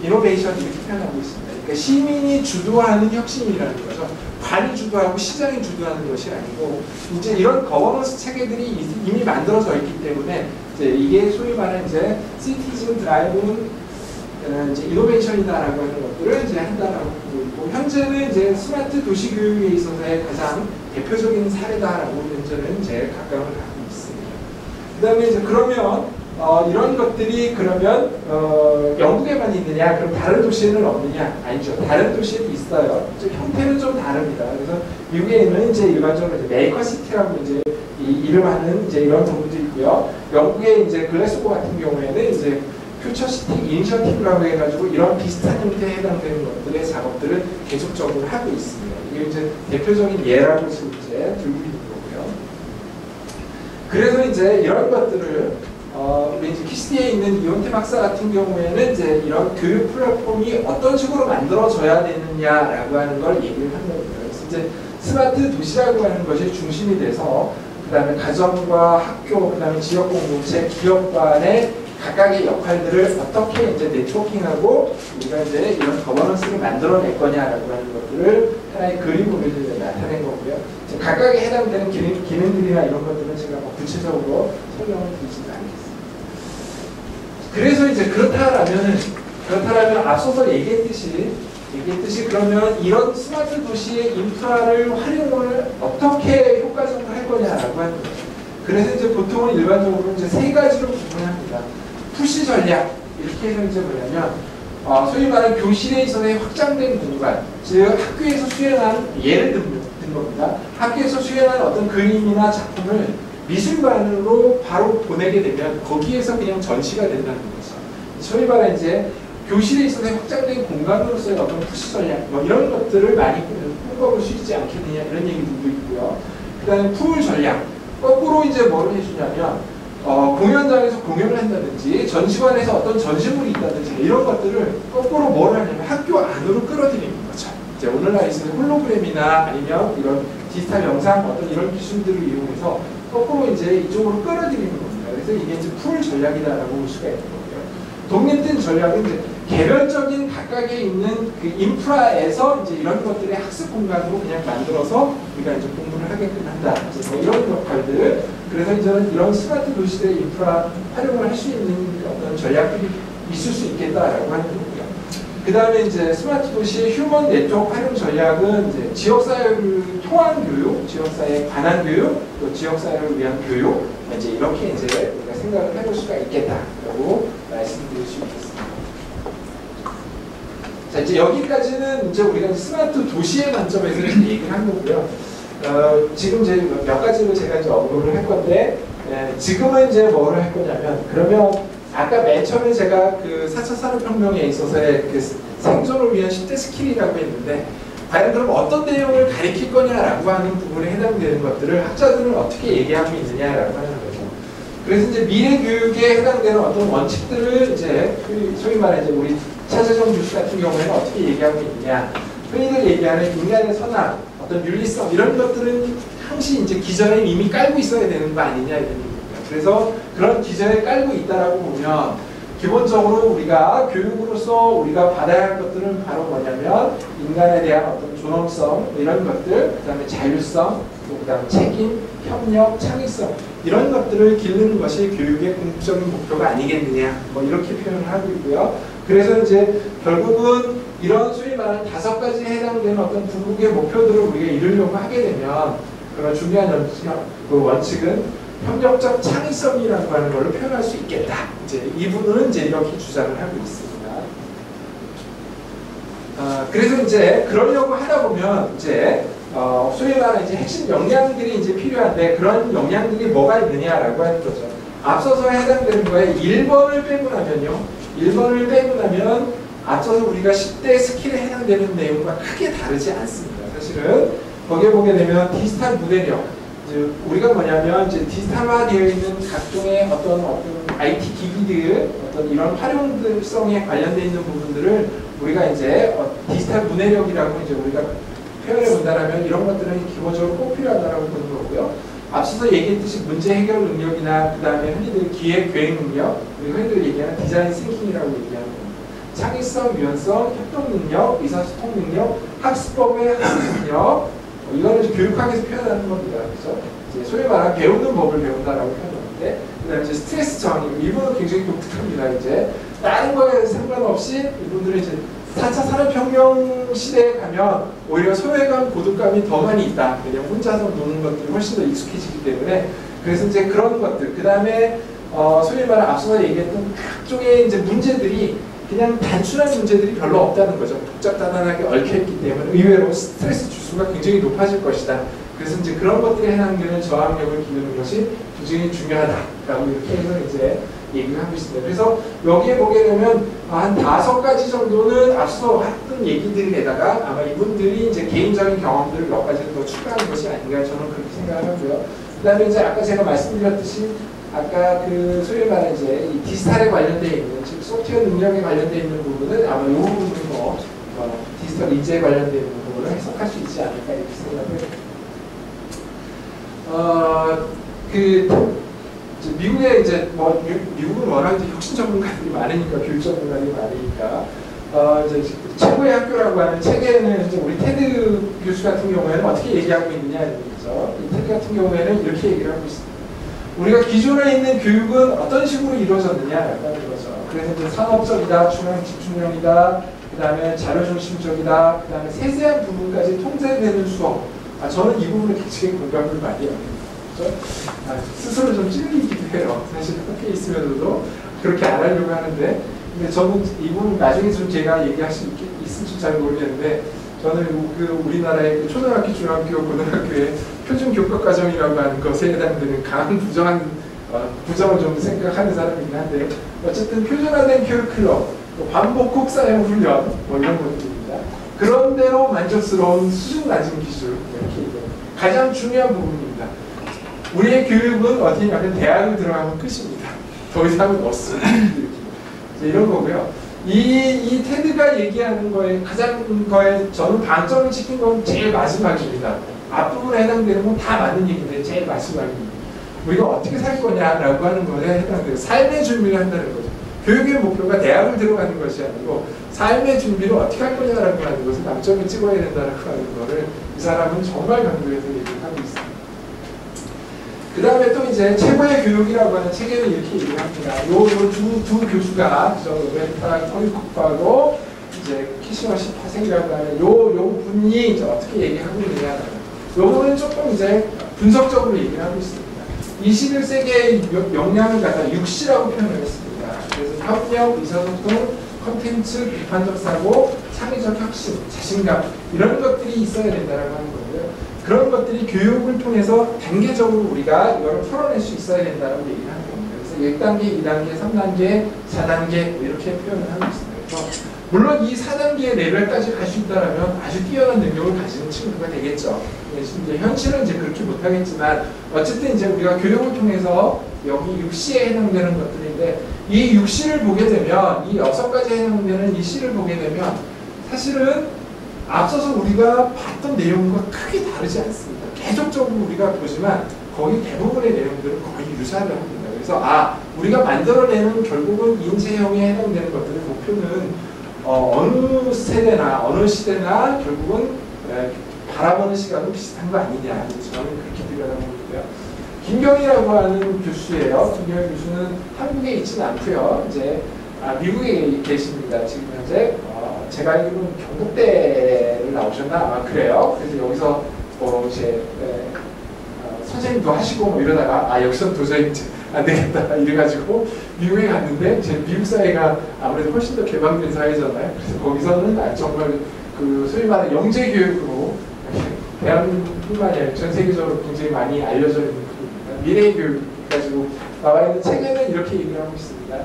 이노베이션 이렇게 표현하고 있습니다. 그러니까 시민이 주도하는 혁신이라는 거죠. 관이 주도하고 시장이 주도하는 것이 아니고 이제 이런 거버넌스 체계들이 이미 만들어져 있기 때문에 이제 이게 소위 말하는 이제 시티즌 드라이브 이제 이노베이션이다라고 하는 것들을 이제 한다라고 보고 있고 현재는 이제 스마트 도시 교육에 있어서의 가장 대표적인 사례다라고 현재는 이제 각광을 하고 있습니다. 그다음에 이제 그러면 이런 것들이 그러면 영국에만 있느냐? 그럼 다른 도시에는 없느냐? 아니죠. 다른 도시에도 있어요. 형태는 좀 다릅니다. 그래서 미국에는 이제 일반적으로 이제 메이커시티라고 이제 이름하는 이제 이런 부분도 있고요. 영국의 이제 글래스고 같은 경우에는 이제 퓨처시티 이니셔티브라고 해가지고 이런 비슷한 형태에 해당되는 것들의 작업들을 계속적으로 하고 있습니다. 이게 이제 대표적인 예라고 지금 이제 들고 있는 거고요. 그래서 이제 이런 것들을 우리 이제 키스티에 있는 이온태 박사 같은 경우에는 이제 이런 교육 플랫폼이 어떤 식으로 만들어져야 되느냐라고 하는 걸 얘기를 한 겁니다. 그래서 이제 스마트 도시라고 하는 것이 중심이 돼서 그 다음에 가정과 학교, 그 다음에 지역 공동체, 기업 간의 각각의 역할들을 어떻게 이제 네트워킹하고 우리가 이제 이런 거버넌스를 만들어낼 거냐라고 하는 것들을 하나의 그림으로 이제 나타낸 거고요. 각각에 해당되는 기능들이나 이런 것들은 제가 뭐 구체적으로 설명을 드리지는 않겠습니다. 그래서 이제 그렇다라면 앞서서 얘기했듯이 그러면 이런 스마트 도시의 인프라를 활용을 어떻게 효과적으로 할 거냐라고 하는 거죠. 그래서 이제 보통은 일반적으로 이제 세 가지로 구분합니다. 푸시 전략 이렇게 해서 이제 뭐냐면 소위 말하는 교실에 있어서의 확장된 공간, 즉 학교에서 수행한 예를 든 겁니다. 학교에서 수행한 어떤 그림이나 작품을 미술관으로 바로 보내게 되면 거기에서 그냥 전시가 된다는 거죠. 소위 말하는 이제 교실에 있어서의 확장된 공간으로서의 어떤 푸시 전략 뭐 이런 것들을 많이 꿈꿔볼 수 있지 않겠느냐 이런 얘기들도 있고요. 그 다음에 풀 전략 거꾸로 이제 뭐를 해주냐면 공연장에서 공연을 한다든지 전시관에서 어떤 전시물이 있다든지 이런 것들을 거꾸로 뭘 하냐면 학교 안으로 끌어들이는 거죠. 이제 오늘날 있는 홀로그램이나 아니면 이런 디지털 영상 어떤 이런 기술들을 이용해서 거꾸로 이제 이쪽으로 끌어들이는 겁니다. 그래서 이게 이제 풀 전략이다라고 볼 수가 있는 거고요. 독립된 전략은 이제 개별적인 각각에 있는 그 인프라에서 이제 이런 것들의 학습 공간으로 그냥 만들어서 우리가 이제 공부를 하게끔 한다. 이제 뭐 이런 역할들. 그래서 이제는 이런 스마트 도시들의 인프라 활용을 할 수 있는 어떤 전략들이 있을 수 있겠다라고 하는 거고요. 그 다음에 이제 스마트 도시의 휴먼 네트워크 활용 전략은 이제 지역사회를 통한 교육, 지역사회에 관한 교육, 또 지역사회를 위한 교육, 이제 이렇게 이제 우리가 생각을 해볼 수가 있겠다라고 말씀드릴 수 있겠습니다. 자, 이제 여기까지는 이제 우리가 스마트 도시의 관점에서 얘기를 한 거고요. 지금 이제 몇 가지로 제가 이제 언급을 할 건데, 지금은 이제 뭐를 할 거냐면, 그러면 아까 맨 처음에 제가 그 4차 산업혁명에 있어서의 그 생존을 위한 10대 스킬이라고 했는데, 과연 그럼 어떤 내용을 가리킬 거냐라고 하는 부분에 해당되는 것들을 학자들은 어떻게 얘기하고 있느냐라고 하는 거죠. 그래서 이제 미래 교육에 해당되는 어떤 원칙들을 이제 소위 말해 이제 우리 차재정 교수 같은 경우에는 어떻게 얘기하고 있느냐. 흔히들 얘기하는 인간의 선악, 어떤 윤리성 이런 것들은 항시 이제 기존에 이미 깔고 있어야 되는 거 아니냐 이런 얘기입니다. 그래서 그런 기존에 깔고 있다라고 보면 기본적으로 우리가 교육으로서 우리가 받아야 할 것들은 바로 뭐냐면 인간에 대한 어떤 존엄성 이런 것들, 그 다음에 자율성, 그 다음에 책임, 협력, 창의성 이런 것들을 기르는 것이 교육의 궁극적인 목표가 아니겠느냐 뭐 이렇게 표현을 하고 있고요. 그래서 이제 결국은 이런 소위 말하는 5가지에 해당되는 어떤 궁극의 목표들을 우리가 이루려고 하게 되면 그런 중요한 원칙은 협력적 창의성이라고 하는 것을 표현할 수 있겠다. 이제 이분은 이제 이렇게 주장을 하고 있습니다. 그래서 이제 그러려고 하다 보면 이제 소위 말하는 이제 핵심 역량들이 이제 필요한데 그런 역량들이 뭐가 있느냐라고 하는 거죠. 앞서서 해당되는 거에 1번을 빼고 나면요. 1번을 빼고 나면 앞서서 우리가 10대 스킬에 해당되는 내용과 크게 다르지 않습니다. 사실은 거기에 보게 되면 디지털 무대력 우리가 뭐냐면 이제 디지털화되어 있는 각종의 어떤 IT 기기들 어떤 이런 활용성에 관련되어 있는 부분들을 우리가 이제 디지털 문해력이라고 이제 우리가 표현해 본다라면 이런 것들은 기본적으로 꼭 필요하다라고 보는 거고요. 앞서서 얘기했듯이 문제 해결 능력이나 그 다음에 흔히들 기획 계획 능력 그리고 흔히들 얘기하는 디자인 싱킹이라고 얘기하는 겁니다. 창의성, 유연성, 협동 능력, 의사소통 능력, 학습법의 학습 능력 이거는 이제 교육학에서 표현하는 겁니다. 그래서 이제 소위 말하는 배우는 법을 배운다라고 표현하는데, 그다음에 이제 스트레스 정의 이분은 굉장히 독특합니다. 이제 다른 거에 상관없이 이분들은 이제 4차 산업혁명 시대에 가면 오히려 소외감, 고독감이 더 많이 있다. 왜냐면 혼자서 노는 것들이 훨씬 더 익숙해지기 때문에 그래서 이제 그런 것들. 그 다음에 소위 말하는 앞서 얘기했던 각종의 이제 문제들이 그냥 단순한 문제들이 별로 없다는 거죠. 복잡다단하게 얽혀있기 때문에 의외로 스트레스 지수가 굉장히 높아질 것이다. 그래서 이제 그런 것들에 해당되는 저항력을 기르는 것이 굉장히 중요하다라고 이렇게 해서 이제 얘기를 하고 있습니다. 그래서 여기에 보게 되면 한 5가지 정도는 앞서 했던 얘기들에다가 아마 이분들이 이제 개인적인 경험들을 몇 가지를 더 추가하는 것이 아닌가 저는 그렇게 생각을 하고요. 그 다음에 이제 아까 제가 말씀드렸듯이 아까 그 소위 말하는 이제 이 디지털에 관련되어 있는 즉 소프트웨어 능력에 관련되어 있는 부분은 아마 이 부분은 디지털 인재에 관련되어 있는 부분을 해석할 수 있지 않을까 이렇게 생각을 미국에 이제 미국은 워낙 이제 혁신 전문가들이 많으니까 교육 전문가들이 많으니까 이제 최고의 학교라고 하는 책에는 이제 우리 테드 교수 같은 경우에는 어떻게 얘기하고 있느냐는 거죠. 이 테드 같은 경우에는 이렇게 얘기를 하고 있습니다. 우리가 기존에 있는 교육은 어떤 식으로 이루어졌느냐라는 거죠. 그래서 이제 산업적이다, 중앙 집중형이다, 그 다음에 자료중심적이다, 그 다음에 세세한 부분까지 통제되는 수업. 저는 이 부분에 굉장히 공감을 많이 합니다. 스스로 좀 찔리기도 해요. 사실 학교에 있으면서도 그렇게 안 하려고 하는데, 근데 저는 이 부분 나중에 좀 제가 얘기할 수 있을지 잘 모르겠는데, 저는 그 우리나라의 그 초등학교, 중학교, 고등학교의 표준 교과 과정이라고 하는 것에 해당되는 강한 부정을 좀 생각하는 사람이긴 한데, 어쨌든 표준화된 교육클럽, 반복국 사용 훈련, 이런 것들입니다. 그런 대로 만족스러운 수준 낮은 기술, 이렇게 얘기해요. 가장 중요한 부분입니다. 우리의 교육은 어떻게 하면 대학을 들어가면 끝입니다. 더 이상은 없습니다. 이런 거고요. 이 테드가 얘기하는 거에 저는 방점을 찍힌 건 제일 마지막입니다. 앞부분에 해당되는 건 다 맞는 얘기인데 제일 마지막입니다. 우리가 어떻게 살 거냐라고 하는 것에 해당돼요. 삶의 준비를 한다는 거죠. 교육의 목표가 대학을 들어가는 것이 아니고 삶의 준비를 어떻게 할 거냐라고 하는 것을 방점을 찍어야 된다고 하는 거를 이 사람은 정말 강조해서 얘기를 하고 있습니다. 그 다음에 또 이제 최고의 교육이라고 하는 책에는 이렇게 얘기를 합니다. 두 교수가, 웨타 커리쿠프하고 이제 키시머시 파생이라고 하는 요 분이 이제 어떻게 얘기하고 있느냐. 요 부분은 조금 이제 분석적으로 얘기를 하고 있습니다. 21세기의 역량을 갖다 6C라고 표현을 했습니다. 그래서 협력, 의사소통, 컨텐츠, 비판적 사고, 창의적 혁신, 자신감 이런 것들이 있어야 된다고 하는 거고요. 그런 것들이 교육을 통해서 단계적으로 우리가 이걸 풀어낼 수 있어야 된다고 얘기를 하는 겁니다. 그래서 1단계, 2단계, 3단계, 4단계 이렇게 표현을 하고 있습니다. 그래서 물론 이 4단계의 레벨까지 갈 수 있다면 아주 뛰어난 능력을 가지는 친구가 되겠죠. 이제 현실은 이제 그렇게 못하겠지만 어쨌든 이제 우리가 교육을 통해서 여기 6C에 해당되는 것들인데 이 6C를 보게 되면 이 6가지에 해당되는 이 C를 보게 되면 사실은 앞서서 우리가 봤던 내용과 크게 다르지 않습니다. 계속적으로 우리가 보지만 거의 대부분의 내용들은 거의 유사를 합니다. 그래서 우리가 만들어내는 결국은 인재형에 해당되는 것들의 목표는 어느 세대나 어느 시대나 결국은 바라보는 시각은 비슷한 거 아니냐. 저는 그렇게 들여다보고요. 김경희라고 하는 교수예요. 김경희 교수는 한국에 있지는 않고요. 이제 미국에 계십니다. 지금 현재 제가 알기로는 경북대를 나오셨나 아마 그래요. 그래서 여기서 이제 선생님도 하시고 뭐 이러다가 여기서 도저히 이제 안 되겠다 이래가지고 미국에 갔는데 제 미국 사회가 아무래도 훨씬 더 개방된 사회잖아요. 그래서 거기서는 정말 그 소위 말하는 영재 교육으로 대한민국뿐만 아니라 전 세계적으로 굉장히 많이 알려져 있는 부분입니다. 미래의 교육 가지고 나와 있는 책에는 이렇게 얘기를 하고 있습니다.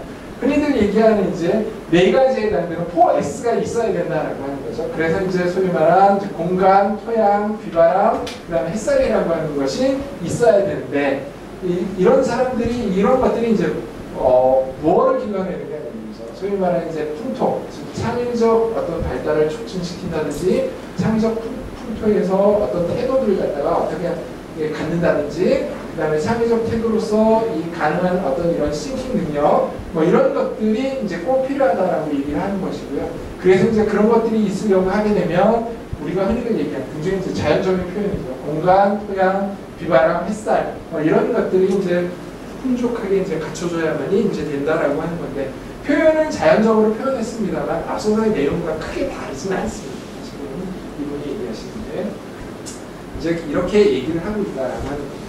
흔히들 얘기하는 이제 4가지에 해당되는 4S가 있어야 된다라고 하는 거죠. 그래서 이제 소위 말한 이제 공간, 토양, 비바람, 그다음에 햇살이라고 하는 것이 있어야 되는데 이런 사람들이 이런 것들이 이제 뭐를 기반해내느냐 거죠. 소위 말하는 이제 풍토, 즉 창의적 어떤 발달을 촉진시킨다든지 창의적 풍토에서 어떤 태도들을 갖다가 어떻게 갖는다든지 그다음에 창의적 태도로서 이 가능한 어떤 이런 싱킹 능력 뭐 이런 것들이 이제 꼭 필요하다라고 얘기를 하는 것이고요. 그래서 이제 그런 것들이 있으려고 하게 되면 우리가 흔히들 얘기하는 굉장히 이제 자연적인 표현이죠. 공간, 토양, 비바람, 햇살 뭐 이런 것들이 이제 풍족하게 이제 갖춰줘야만이 이제 된다라고 하는 건데 표현은 자연적으로 표현했습니다만 앞서서의 내용과 크게 다르지는 않습니다. 지금 이분이 얘기하시는데 이제 이렇게 얘기를 하고 있다라고 하는 겁니다.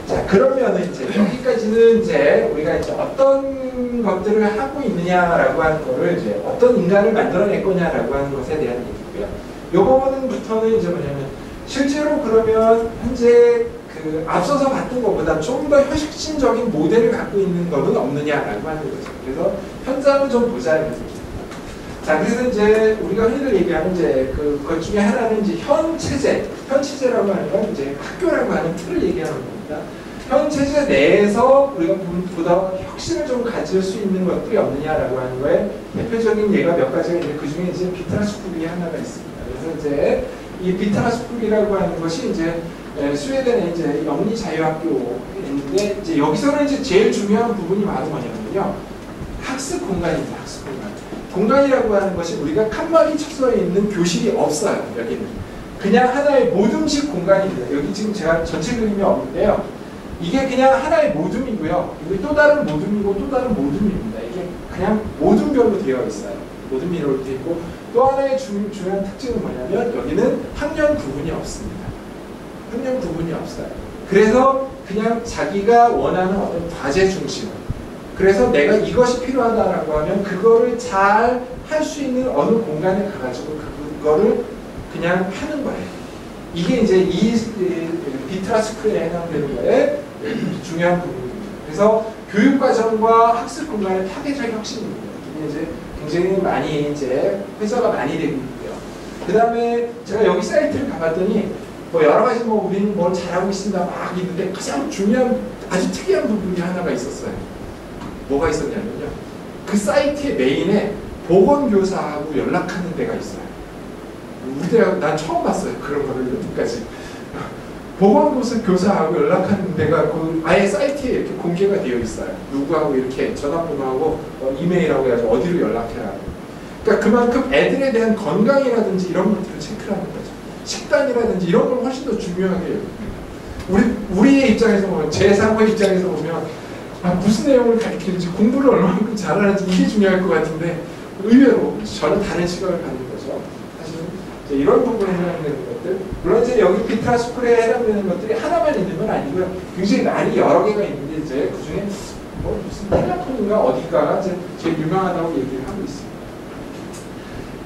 자, 그러면은 이제 여기까지는 이제 우리가 이제 어떤 것들을 하고 있느냐라고 하는 거를 이제 어떤 인간을 만들어낼 거냐라고 하는 것에 대한 얘기고요. 요 부분부터는 이제 뭐냐면 실제로 그러면 현재 그 앞서서 봤던 것보다 좀 더 혁신적인 모델을 갖고 있는 것은 없느냐라고 하는 거죠. 그래서 현장을 좀 보자 이런 얘기입니다. 자, 그래서 이제 우리가 흔히들 얘기하는 이제 그것 중에 하나는 이제 현체제라고 하는 건 이제 학교라고 하는 틀을 얘기하는 겁니다. 현체제 내에서 우리가 보다 혁신을 좀 가질 수 있는 것들이 없느냐라고 하는 거에 대표적인 예가 몇 가지가 있는데 그 중에 이제 비타스쿨이 하나가 있습니다. 그래서 이제 이 비타스쿨이라고 하는 것이 이제 스웨덴의 이제 영리 자유학교인데 이제 여기서는 이제 제일 중요한 부분이 바로 뭐냐면요. 학습 공간입니다. 학습 공간. 공간이라고 하는 것이 우리가 칸막이 쳐져 있는 교실이 없어요. 여기는. 그냥 하나의 모둠식 공간입니다. 여기 지금 제가 전체 그림이 없는데요. 이게 그냥 하나의 모둠이고요. 여기 또 다른 모둠이고 또 다른 모둠입니다. 이게 그냥 모둠별로 되어 있어요. 모둠별로 되어 있고 또 하나의 중요한 특징은 뭐냐면 여기는 학년 구분이 없습니다. 학년 구분이 없어요. 그래서 그냥 자기가 원하는 어떤 과제 중심 그래서 내가 이것이 필요하다라고 하면 그거를 잘 할 수 있는 어느 공간에 가가지고 그거를 그냥 하는 거예요. 이게 이제 이 비타스쿨에 해당되는 거에 중요한 부분입니다. 그래서 교육과정과 학습 공간의 파괴적 혁신입니다. 이게 이제 굉장히 많이 이제 회자가 많이 되고 있고요. 그 다음에 제가 여기 사이트를 가봤더니 뭐 여러 가지 뭐 우리는 뭘 잘하고 있습니다 막 있는데 가장 중요한 아주 특이한 부분이 하나가 있었어요. 뭐가 있었냐면요. 그 사이트의 메인에 보건교사하고 연락하는 데가 있어요. 우리 대학 난 처음 봤어요. 그런 거를 여기까지. 보건교사하고 연락하는 데가 그 아예 사이트에 이렇게 공개가 되어 있어요. 누구하고 이렇게 전화번호하고 이메일하고 해가지고 어디로 연락해라. 그러니까 그만큼 애들에 대한 건강이라든지 이런 것들을 체크하는 거죠. 식단이라든지 이런 걸 훨씬 더 중요하게 여깁니다. 우리의 입장에서 보면 제 사고의 입장에서 보면 무슨 내용을 가르치는지 공부를 얼마만큼 잘하는지 이게 중요할 것 같은데 의외로 전혀 다른 시각을 갖는 거죠. 사실은 이제 이런 부분에 해당되는 것들 물론 이제 여기 비타스쿨에 해당되는 것들이 하나만 있는 건 아니고요. 굉장히 많이 여러 개가 있는데 이제 그 중에 뭐 무슨 텔레폰인가 어디가가 이제 제일 유명하다고 얘기를 하고 있습니다.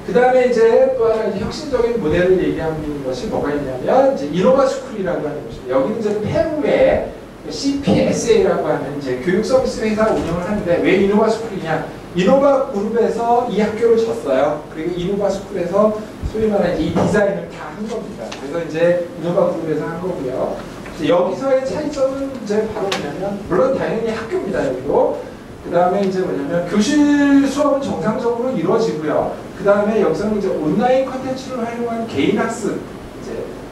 그 다음에 이제 또 하나 이제 혁신적인 모델을 얘기하는 것이 뭐가 있냐면 이제 이노바스쿨이라고 하는 것입니다. 여기는 이제 페루의 CPSA라고 하는 이제 교육 서비스 회사 운영을 하는데 왜 이노바스쿨이냐? 이노바 그룹에서 이 학교를 졌어요. 그리고 이노바 스쿨에서 소위 말하는 이 디자인을 다 한 겁니다. 그래서 이제 이노바 그룹에서 한 거고요. 여기서의 차이점은 이제 바로 뭐냐면 물론 당연히 학교입니다. 여기도. 그 다음에 이제 뭐냐면 교실 수업은 정상적으로 이루어지고요. 그 다음에 여기서는 이제 온라인 컨텐츠를 활용한 개인 학습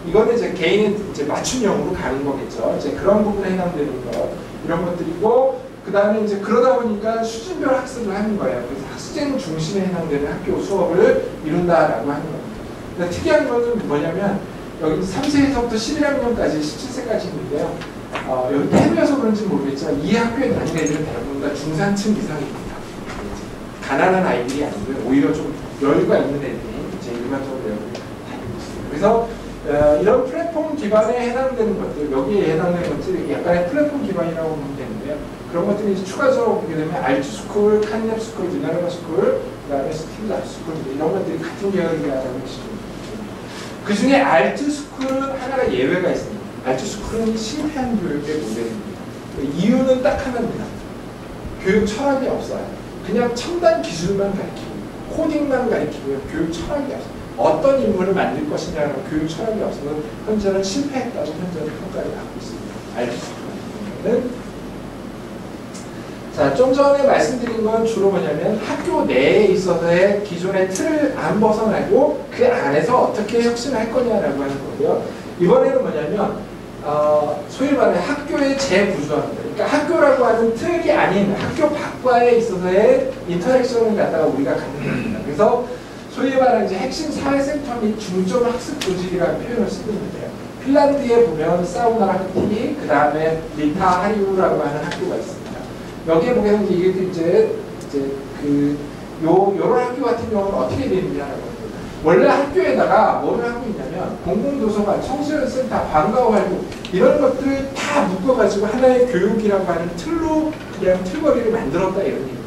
이거는 이제 개인 이제 맞춤형으로 가는 거겠죠. 이제 그런 부분에 해당되는 것 이런 것들이고 그 다음에 이제 그러다 보니까 수준별 학습을 하는 거예요. 그래서 학생 중심에 해당되는 학교 수업을 이룬다라고 하는 겁니다. 그러니까 특이한 거는 뭐냐면 여기 3세에서부터 11학년까지 17세까지 있는데요. 여기 템이어서 그런지 모르겠지만 이 학교에 다니는 애들은 대부분 다 중산층 이상입니다. 가난한 아이들이 아니고요. 오히려 좀 여유가 있는 애들이 이제 일반적으로 여기 다니고 있습니다. 그래서 이런 플랫폼 기반에 해당되는 것들, 여기에 해당되는 것들이 약간의 플랫폼 기반이라고 보면 되는데요. 그런 것들이 이제 추가적으로 보게 되면 알트스쿨, 칸랩스쿨, 미나르바스쿨, 그 다음에 스팀답스쿨 이런 것들이 같은 계열이라는 것이죠. 그 중에 알트스쿨은 하나가 예외가 있습니다. 알트스쿨은 실패한 교육의 모델입니다. 이유는 딱 하나입니다. 교육 철학이 없어요. 그냥 첨단 기술만 가르치고 코딩만 가르치고요. 교육 철학이 없어요. 어떤 인물을 만들 것이냐는 교육 철학이 없으면 현재는 실패했다고 현재는 평가를 하고 있습니다. 알트스쿨 같은 경우는 자, 좀 전에 말씀드린 건 주로 뭐냐면 학교 내에 있어서의 기존의 틀을 안 벗어나고 그 안에서 어떻게 혁신을 할 거냐라고 하는 거고요. 이번에는 뭐냐면 소위 말해 학교의 재구조합니다. 그러니까 학교라고 하는 틀이 아닌 학교 밖과에 있어서의 인터랙션을 갖다가 우리가 갖는 겁니다. 그래서 소위 말하는 이제 핵심 사회센터 및 중점 학습 조직이라는 표현을 쓰고 있는데요. 핀란드에 보면 사우나 학티, 그 다음에 리타 하리우라고 하는 학교가 있습니다. 여기에 보게 되면 이게 이제 요런 학교 같은 경우는 어떻게 되느냐라고 합니다. 원래 학교에다가 뭐를 하고 있냐면 공공도서관, 청소년센터, 방과후활동 이런 것들을 다 묶어가지고 하나의 교육이라고 하는 틀로 그냥 틀거리를 만들었다 이런 얘기입니다.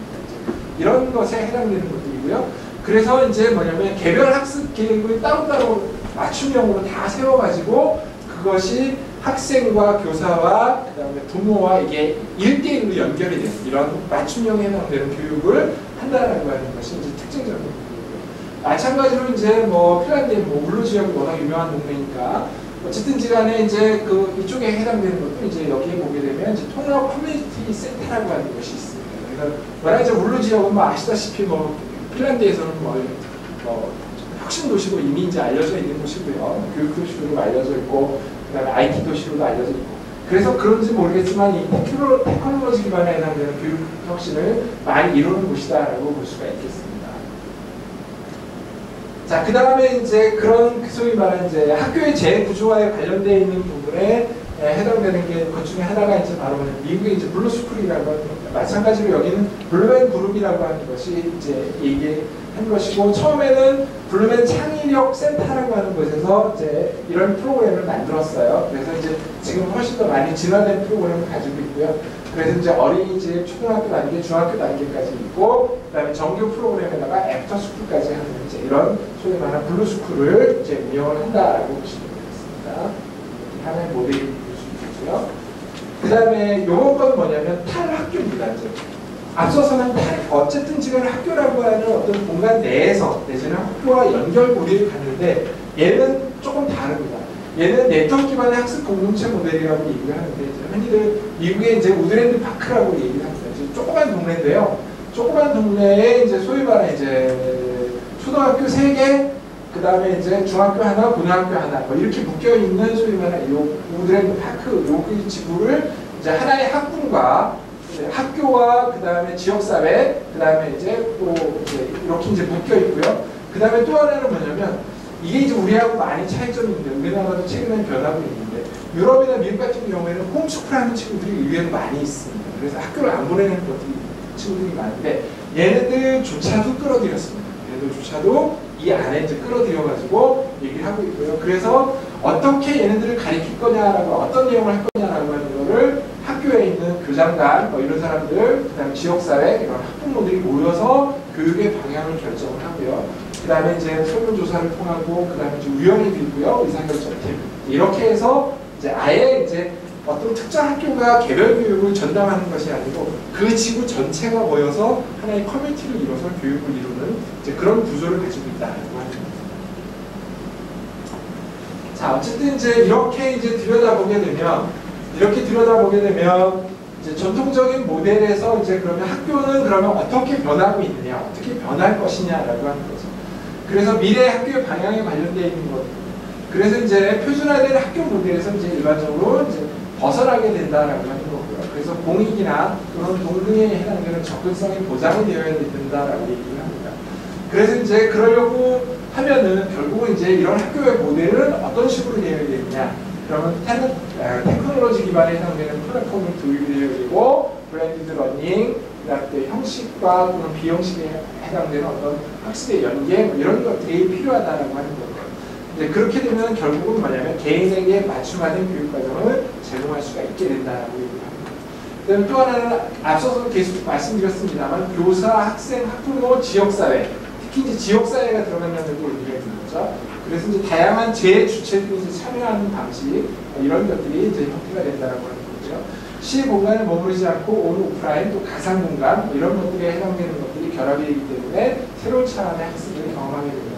이런 것에 해당되는 것들이고요. 그래서 이제 뭐냐면 개별 학습 계획을 따로따로 맞춤형으로 다 세워가지고 그것이 학생과 교사와 그다음에 부모와 이게 1대1로 연결이 되는 이런 맞춤형에 해당되는 교육을 한다라고 하는 것이 이제 특징적인 부분이고요. 마찬가지로 이제 뭐 핀란드의 뭐 울루 지역이 워낙 유명한 동네니까 어쨌든지 간에 이제 그 이쪽에 해당되는 것도 이제 여기에 보게 되면 이제 통합 커뮤니티 센터라고 하는 것이 있습니다. 그래서 워낙 이제 울루 지역은 뭐 아시다시피 뭐 핀란드에서는 뭐 혁신 도시로 이미 이제 알려져 있는 곳이고요. 교육 도시로 알려져 있고 그다음에 IT 도시로도 알려져 있고 그래서 그런지 모르겠지만 이 테크놀로지 기반에 해당되는 교육 혁신을 많이 이루는 곳이다라고 볼 수가 있겠습니다. 자, 그 다음에 이제 그런 소위 말하는 이제 학교의 재구조화에 관련되어 있는 부분에 해당되는 게 그 중에 하나가 이제 바로 미국의 이제 블루스쿨이라고 하는 겁니다. 마찬가지로 여기는 블루맨 그룹이라고 하는 것이 이제 얘기한 것이고 처음에는 블루맨 창의력 센터라고 하는 곳에서 이제 이런 프로그램을 만들었어요. 그래서 이제 지금 훨씬 더 많이 진화된 프로그램을 가지고 있고요. 그래서 이제 어린이집, 초등학교 단계, 중학교 단계까지 있고, 그다음에 정규 프로그램에다가 애프터스쿨까지 하는 이제 이런 소위 말하는 블루스쿨을 이제 운영을 한다라고 보시면 되겠습니다. 하나의 모델이 볼 수 있고요. 그다음에 요번 건 뭐냐면 탈학교입니다. 이제 앞서서는 어쨌든 지금 학교라고 하는 어떤 공간 내에서 내지는 학교와 연결고리를 갖는데 얘는 조금 다릅니다. 얘는 네트워크 기반의 학습 공동체 모델이라고 얘기를 하는데 이제 흔히들 미국의 이제 우드랜드 파크라고 얘기를 합니다. 조그만 동네인데요. 조그만 동네에 이제 소위 말해 이제 초등학교 3개, 그 다음에 이제 중학교 하나, 고등학교 하나 뭐 이렇게 묶여 있는 소위 말해 요 우드랜드 파크 요 지구를 이제 하나의 학군과 학교와 그 다음에 지역사회, 그 다음에 이제 또 이제 이렇게 이제 묶여 있고요. 그 다음에 또 하나는 뭐냐면 이게 이제 우리하고 많이 차이점이 있는데 우리나라도 최근에 변하고 있는데 유럽이나 미국 같은 경우에는 홈스쿨하는 친구들이 의외로 많이 있습니다. 그래서 학교를 안 보내는 친구들이 많은데 얘네들조차도 끌어들였습니다. 얘네들조차도 이 안에 이제 끌어들여가지고 얘기를 하고 있고요. 그래서 어떻게 얘네들을 가르칠 거냐라고 어떤 내용을 할 거냐라고 하는 거를 학교에 있는 교장단 뭐 이런 사람들, 그다음에 지역사회 이런 학부모들이 모여서 교육의 방향을 결정을 하고요. 그 다음에 이제 설문조사를 통하고, 그 다음에 이제 위원회도 있고요. 의사결정팀. 이렇게 해서 이제 아예 이제 어떤 특정 학교가 개별 교육을 전담하는 것이 아니고 그 지구 전체가 모여서 하나의 커뮤니티를 이뤄서 교육을 이루는 이제 그런 구조를 가지고 있다는 겁니다. 자, 어쨌든 이제 이렇게 이제 들여다보게 되면 이제 전통적인 모델에서 이제 그러면 학교는 그러면 어떻게 변하고 있느냐, 어떻게 변할 것이냐라고 하는 거죠. 그래서 미래 학교의 방향에 관련되어 있는 것. 그래서 이제 표준화된 학교 모델에서 이제 일반적으로 이제 벗어나게 된다라고 하는 거고요. 그래서 그래서 공익이나 그런 동등에 해당되는 접근성이 보장이 되어야 된다라고 얘기를 합니다. 그래서 이제 그러려고 하면은 결국은 이제 이런 학교의 모델은 어떤 식으로 되어야 되느냐. 그러면 테크놀로지 기반에 해당되는 플랫폼이 도입이 되어야 되고, 블렌디드 러닝, 그다음에 형식과 또는 비형식에 해당되는 어떤 학습의 연계, 뭐 이런 것들이 필요하다라고 하는 거예요. 이제 그렇게 되면 결국은 뭐냐면 개인에게 맞춤화된 교육 과정을 제공할 수가 있게 된다라고 얘기합니다. 그다음에 또 하나는 앞서서 계속 말씀드렸습니다만 교사, 학생, 학부모, 지역사회, 특히 이제 지역사회가 들어간다는 걸 의미가 있는 거죠. 그래서 이제 다양한 재주체들이 이제 참여하는 방식, 이런 것들이 이제 형태가 된다라고 하는 거죠. 시 공간에 머무르지 않고 온 오프라인 또 가상 공간 이런 것들에 해당되는 것들이 결합이 되기 때문에 새로운 차원의 학습을 경험하게 된다.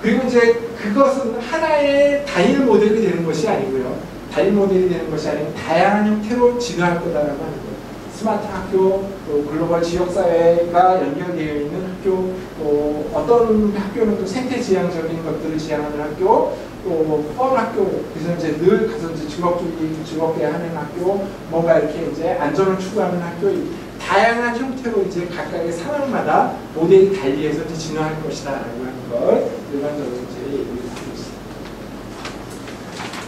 그리고 이제 그것은 하나의 단일 모델이 되는 것이 아니고요. 단일 모델이 되는 것이 아닌 다양한 형태로 진화할 거다라고 하는 거예요. 스마트 학교, 또 글로벌 지역사회가 연결되어 있는 학교, 또 어떤 학교는 또 생태지향적인 것들을 지향하는 학교, 또 펀 학교, 그래서 이제 늘 가서 이제 즐겁게 하는 학교, 뭔가 이렇게 이제 안전을 추구하는 학교, 다양한 형태로 이제 각각의 상황마다 모델이 달리해서 이제 진화할 것이다라고 하는 걸 일반적으로 이제 얘기를 하고 있습니다.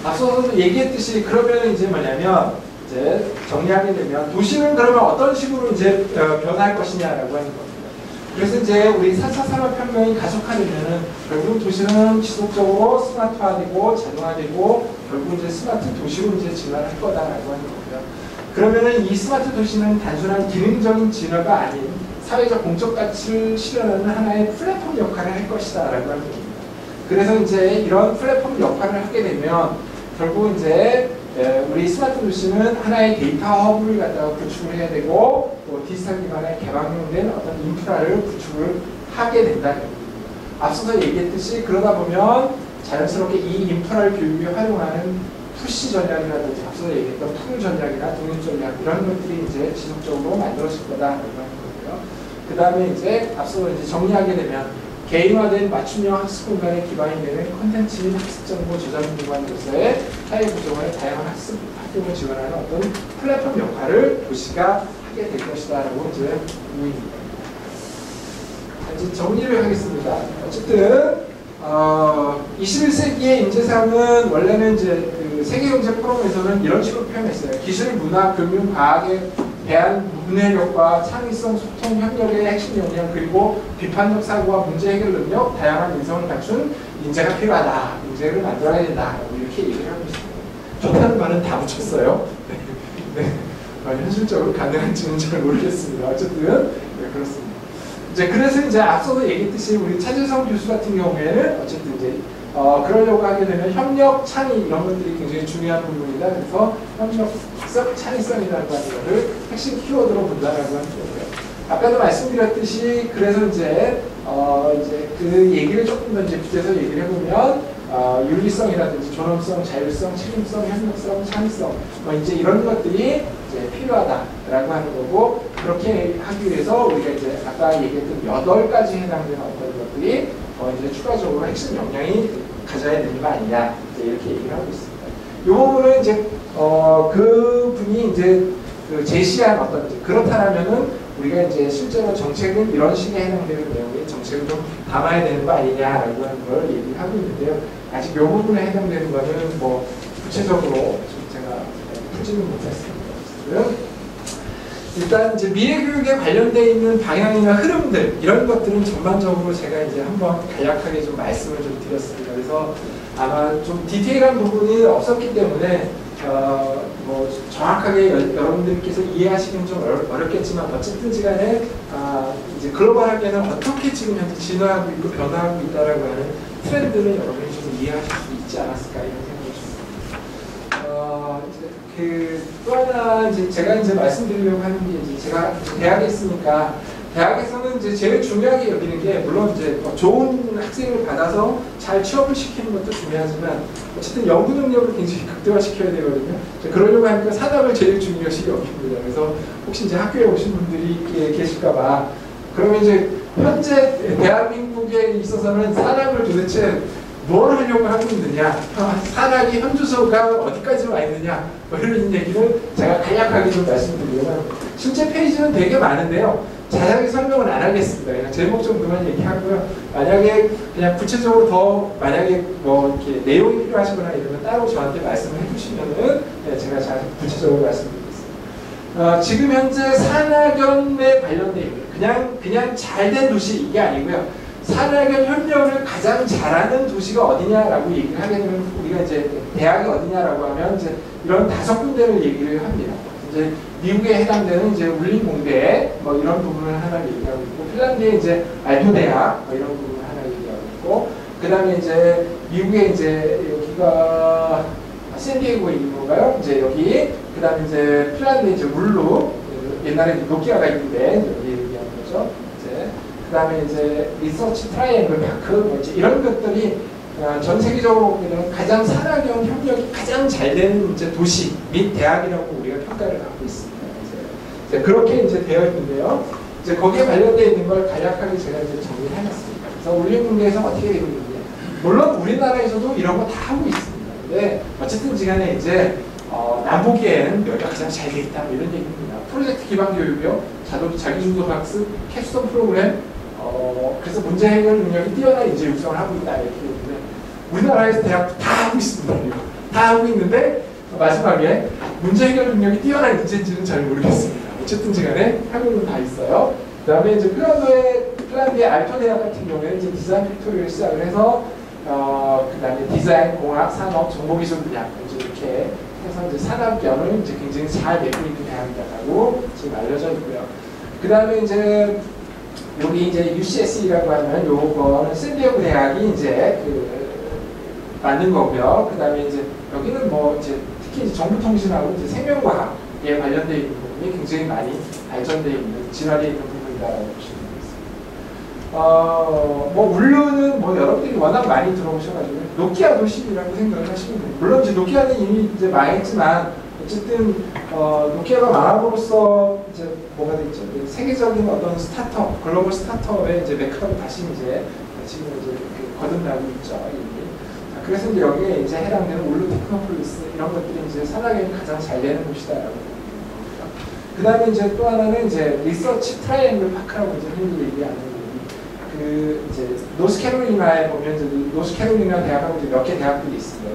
앞서서도 얘기했듯이 그러면 이제 뭐냐면 이제 정리하게 되면 도시는 그러면 어떤 식으로 이제 변할 것이냐라고 하는 겁니다. 그래서 이제 우리 4차 산업혁명이 가속화되면은 결국 도시는 지속적으로 스마트화되고 자동화되고 결국 이제 스마트 도시로 이제 진화할 거다라고 하는 거고요. 그러면은 이 스마트 도시는 단순한 기능적인 진화가 아닌 사회적 공적 가치를 실현하는 하나의 플랫폼 역할을 할 것이다라고 하는 겁니다. 그래서 이제 이런 플랫폼 역할을 하게 되면 결국 이제 우리 스마트 도시는 하나의 데이터 허브를 갖다가 구축을 해야 되고 또 디지털 기반의 개방된 어떤 인프라를 구축을 하게 된다는 겁니다. 앞서서 얘기했듯이 그러다 보면 자연스럽게 이 인프라를 교육에 활용하는 푸시 전략이라든지 앞서 얘기했던 풀 전략이나 독립 전략 이런 것들이 이제 지속적으로 만들어질 거다라고 하는 거고요. 그 다음에 이제 앞서 이제 정리하게 되면 개인화된 맞춤형 학습 공간에 기반이 되는 콘텐츠 및 학습 정보 저장 기관으로서의 사회 구조원의 다양한 학습 활동을 지원하는 어떤 플랫폼 역할을 도시가 하게 될 것이다라고 이제 보입니다. 이제 정리를 하겠습니다. 어쨌든 21세기의 인재상은 원래는 이제 그 세계경제 포럼에서는 이런 식으로 표현했어요. 기술, 문화, 금융, 과학에 대한 문해력과 창의성, 소통, 협력의 핵심 역량 그리고 비판적 사고와 문제 해결 능력, 다양한 인성을 갖춘 인재가 필요하다. 인재를 만들어야 된다. 이렇게 얘기를 하고 있습니다. 좋다는 말은 다 붙였어요. 네. 현실적으로 가능한지는 잘 모르겠습니다. 어쨌든 네, 그렇습니다. 이제 그래서 이제 앞서도 얘기했듯이 우리 차재성 교수 같은 경우에는 어쨌든 이제 그러려고 하게 되면 협력, 창의 이런 것들이 굉장히 중요한 부분이다. 그래서 협력성, 창의성이라는 것을 핵심 키워드로 본다라고 하는 거고요. 아까도 말씀드렸듯이 그래서 이제 그 얘기를 조금 더 이제 빗대서 얘기를 해보면 윤리성이라든지 존엄성, 자율성, 책임성, 협력성, 창의성 뭐 이제 이런 것들이 이제 필요하다라고 하는 거고 그렇게 하기 위해서 우리가 이제 아까 얘기했던 8가지 해당되는 어떤 것들이 이제 추가적으로 핵심 역량이 가져야 되는 거 아니냐 이제 이렇게 얘기를 하고 있습니다. 이 부분은 이제 그 분이 이제 그 제시한 어떤 그렇다면은 우리가 이제 실제로 정책은 이런 식의 해당되는 내용의 정책을 좀 담아야 되는 거 아니냐라고 하는 걸 얘기를 하고 있는데요. 아직 이 부분에 해당되는 거는 뭐 구체적으로 제가 풀지는 못했습니다. 일단 이제 미래 교육에 관련되어 있는 방향이나 흐름들 이런 것들은 전반적으로 제가 이제 한번 간략하게 좀 말씀을 좀 드렸습니다. 그래서 아마 좀 디테일한 부분이 없었기 때문에 뭐 정확하게 여러분들께서 이해하시기는 좀 어렵겠지만 어쨌든지 간에 이제 글로벌하게는 어떻게 지금 현재 진화하고 있고 변화하고 있다라고 하는 트렌드를 여러분이 좀 이해하실 수 있지 않았을까 이런 생각이 듭니다. 이제 또 하나 이제 제가 이제 말씀드리려고 하는 게 이제 제가 대학에 있으니까 대학에서는 이제 제일 중요하게 여기는 게 물론 이제 좋은 학생을 받아서 잘 취업을 시키는 것도 중요하지만 어쨌든 연구 능력을 굉장히 극대화시켜야 되거든요. 그러려고 하니까 산업을 제일 중요시 여깁니다. 그래서 혹시 이제 학교에 오신 분들이 계실까봐 그러면 이제 현재 대한민국에 있어서는 산업을 도대체 뭘 하려고 하고 있느냐, 산학의 현주소가 어디까지 와 있느냐, 뭐 이런 얘기를 제가 간략하게 좀 말씀드리려고 합니다. 실제 페이지는 되게 많은데요. 자세하게 설명은 안 하겠습니다. 그냥 제목 정도만 얘기하고요. 만약에 그냥 구체적으로 더 만약에 뭐 이렇게 내용이 필요하시거나 이러면 따로 저한테 말씀을 해주시면은 네, 제가 잘 구체적으로 말씀드리겠습니다. 지금 현재 산학연에 관련된 그냥 잘된 도시 이게 아니고요. 산학연 협력을 가장 잘하는 도시가 어디냐라고 얘기를 하게 되면 우리가 이제 대학이 어디냐라고 하면 이제 이런 5군데를 얘기를 합니다. 이제 미국에 해당되는 이제 울린공대 뭐 이런 부분을 하나 얘기하고 있고, 핀란드에 이제 알토 대학 뭐 이런 부분을 하나 얘기하고 있고, 그 다음에 이제 미국에 이제 여기가 샌디에고에 있는 건가요? 이제 여기, 그 다음에 이제 핀란드에 이제 물루, 옛날에 노키아가 있는데 여기 얘기하는 거죠. 이제 그 다음에 이제 리서치 트라이앵글 파크 뭐 이제 이런 것들이 전 세계적으로 보면 가장 산학연 협력이 가장 잘 되는 이제 도시 및 대학이라고 우리가 평가를 받고 있습니다. 이제 그렇게 이제 되어 있는데요. 이제 거기에 관련되어 있는 걸 간략하게 제가 이제 정리를 해놨습니다. 그래서 울린공대에서 어떻게 되고 있는지, 물론 우리나라에서도 이런 거 다 하고 있습니다. 근데 어쨌든 시간에 이제 남보기에는 여기가 가장 잘 돼 있다 이런 얘기입니다. 프로젝트 기반 교육이요, 자기주도 학습, 캡스톤 프로그램, 그래서 문제 해결 능력이 뛰어난 인재 육성을 하고 있다 이렇게 얘기했는데, 우리나라에서 대학 다 하고 있습니다. 다 하고 있는데 마지막에 문제 해결 능력이 뛰어난 인재인지는 잘 모르겠습니다. 어쨌든 간에 하고는 다 있어요. 그 다음에 이제 핀란드의 알토 대학 같은 경우에는 이제 디자인 팩토리를 시작을 해서 그 다음에 디자인, 공학, 산업, 정보기술 분야 이제 이렇게 해서 이제 산학연을 이제 굉장히 잘 내고 있는 대학이다라고 지금 알려져 있고요. 그 다음에 이제 여기 이제 UCSE라고 하면 요거는 샌디에고 대학이 이제 만든 거고요. 그 다음에 이제 여기는 뭐 이제 특히 이제 정보통신하고 이제 생명과학에 관련되어 있는 부분이 굉장히 많이 발전되어 있는, 진화되어 있는 부분이다라고 보시면 되겠습니다. 뭐 물론은 뭐 여러분들이 워낙 많이 들어보셔가지고 노키아 도시라고 생각을 하시면 돼요. 물론 이제 노키아는 이미 이제 망했지만 어쨌든 노키아가 망함으로써 이제 뭐가 됐죠? 세계적인 어떤 스타트업, 글로벌 스타트업의 이제 메카로 다시 이제 지금 이제 거듭나고 있죠. 그래서 이제 여기에 이제 해당되는 울루 테크노폴리스 이런 것들이 이제 산학연이 가장 잘 되는 곳이다라고 봅니다. 그 다음에 이제 또 하나는 이제 리서치 트라이앵글 파크라고 이제 흔히 얘기하는 그 이제 노스캐롤리나에 보면 이제 노스캐롤리나 대학하고 이제 몇 개 대학들이 있습니다.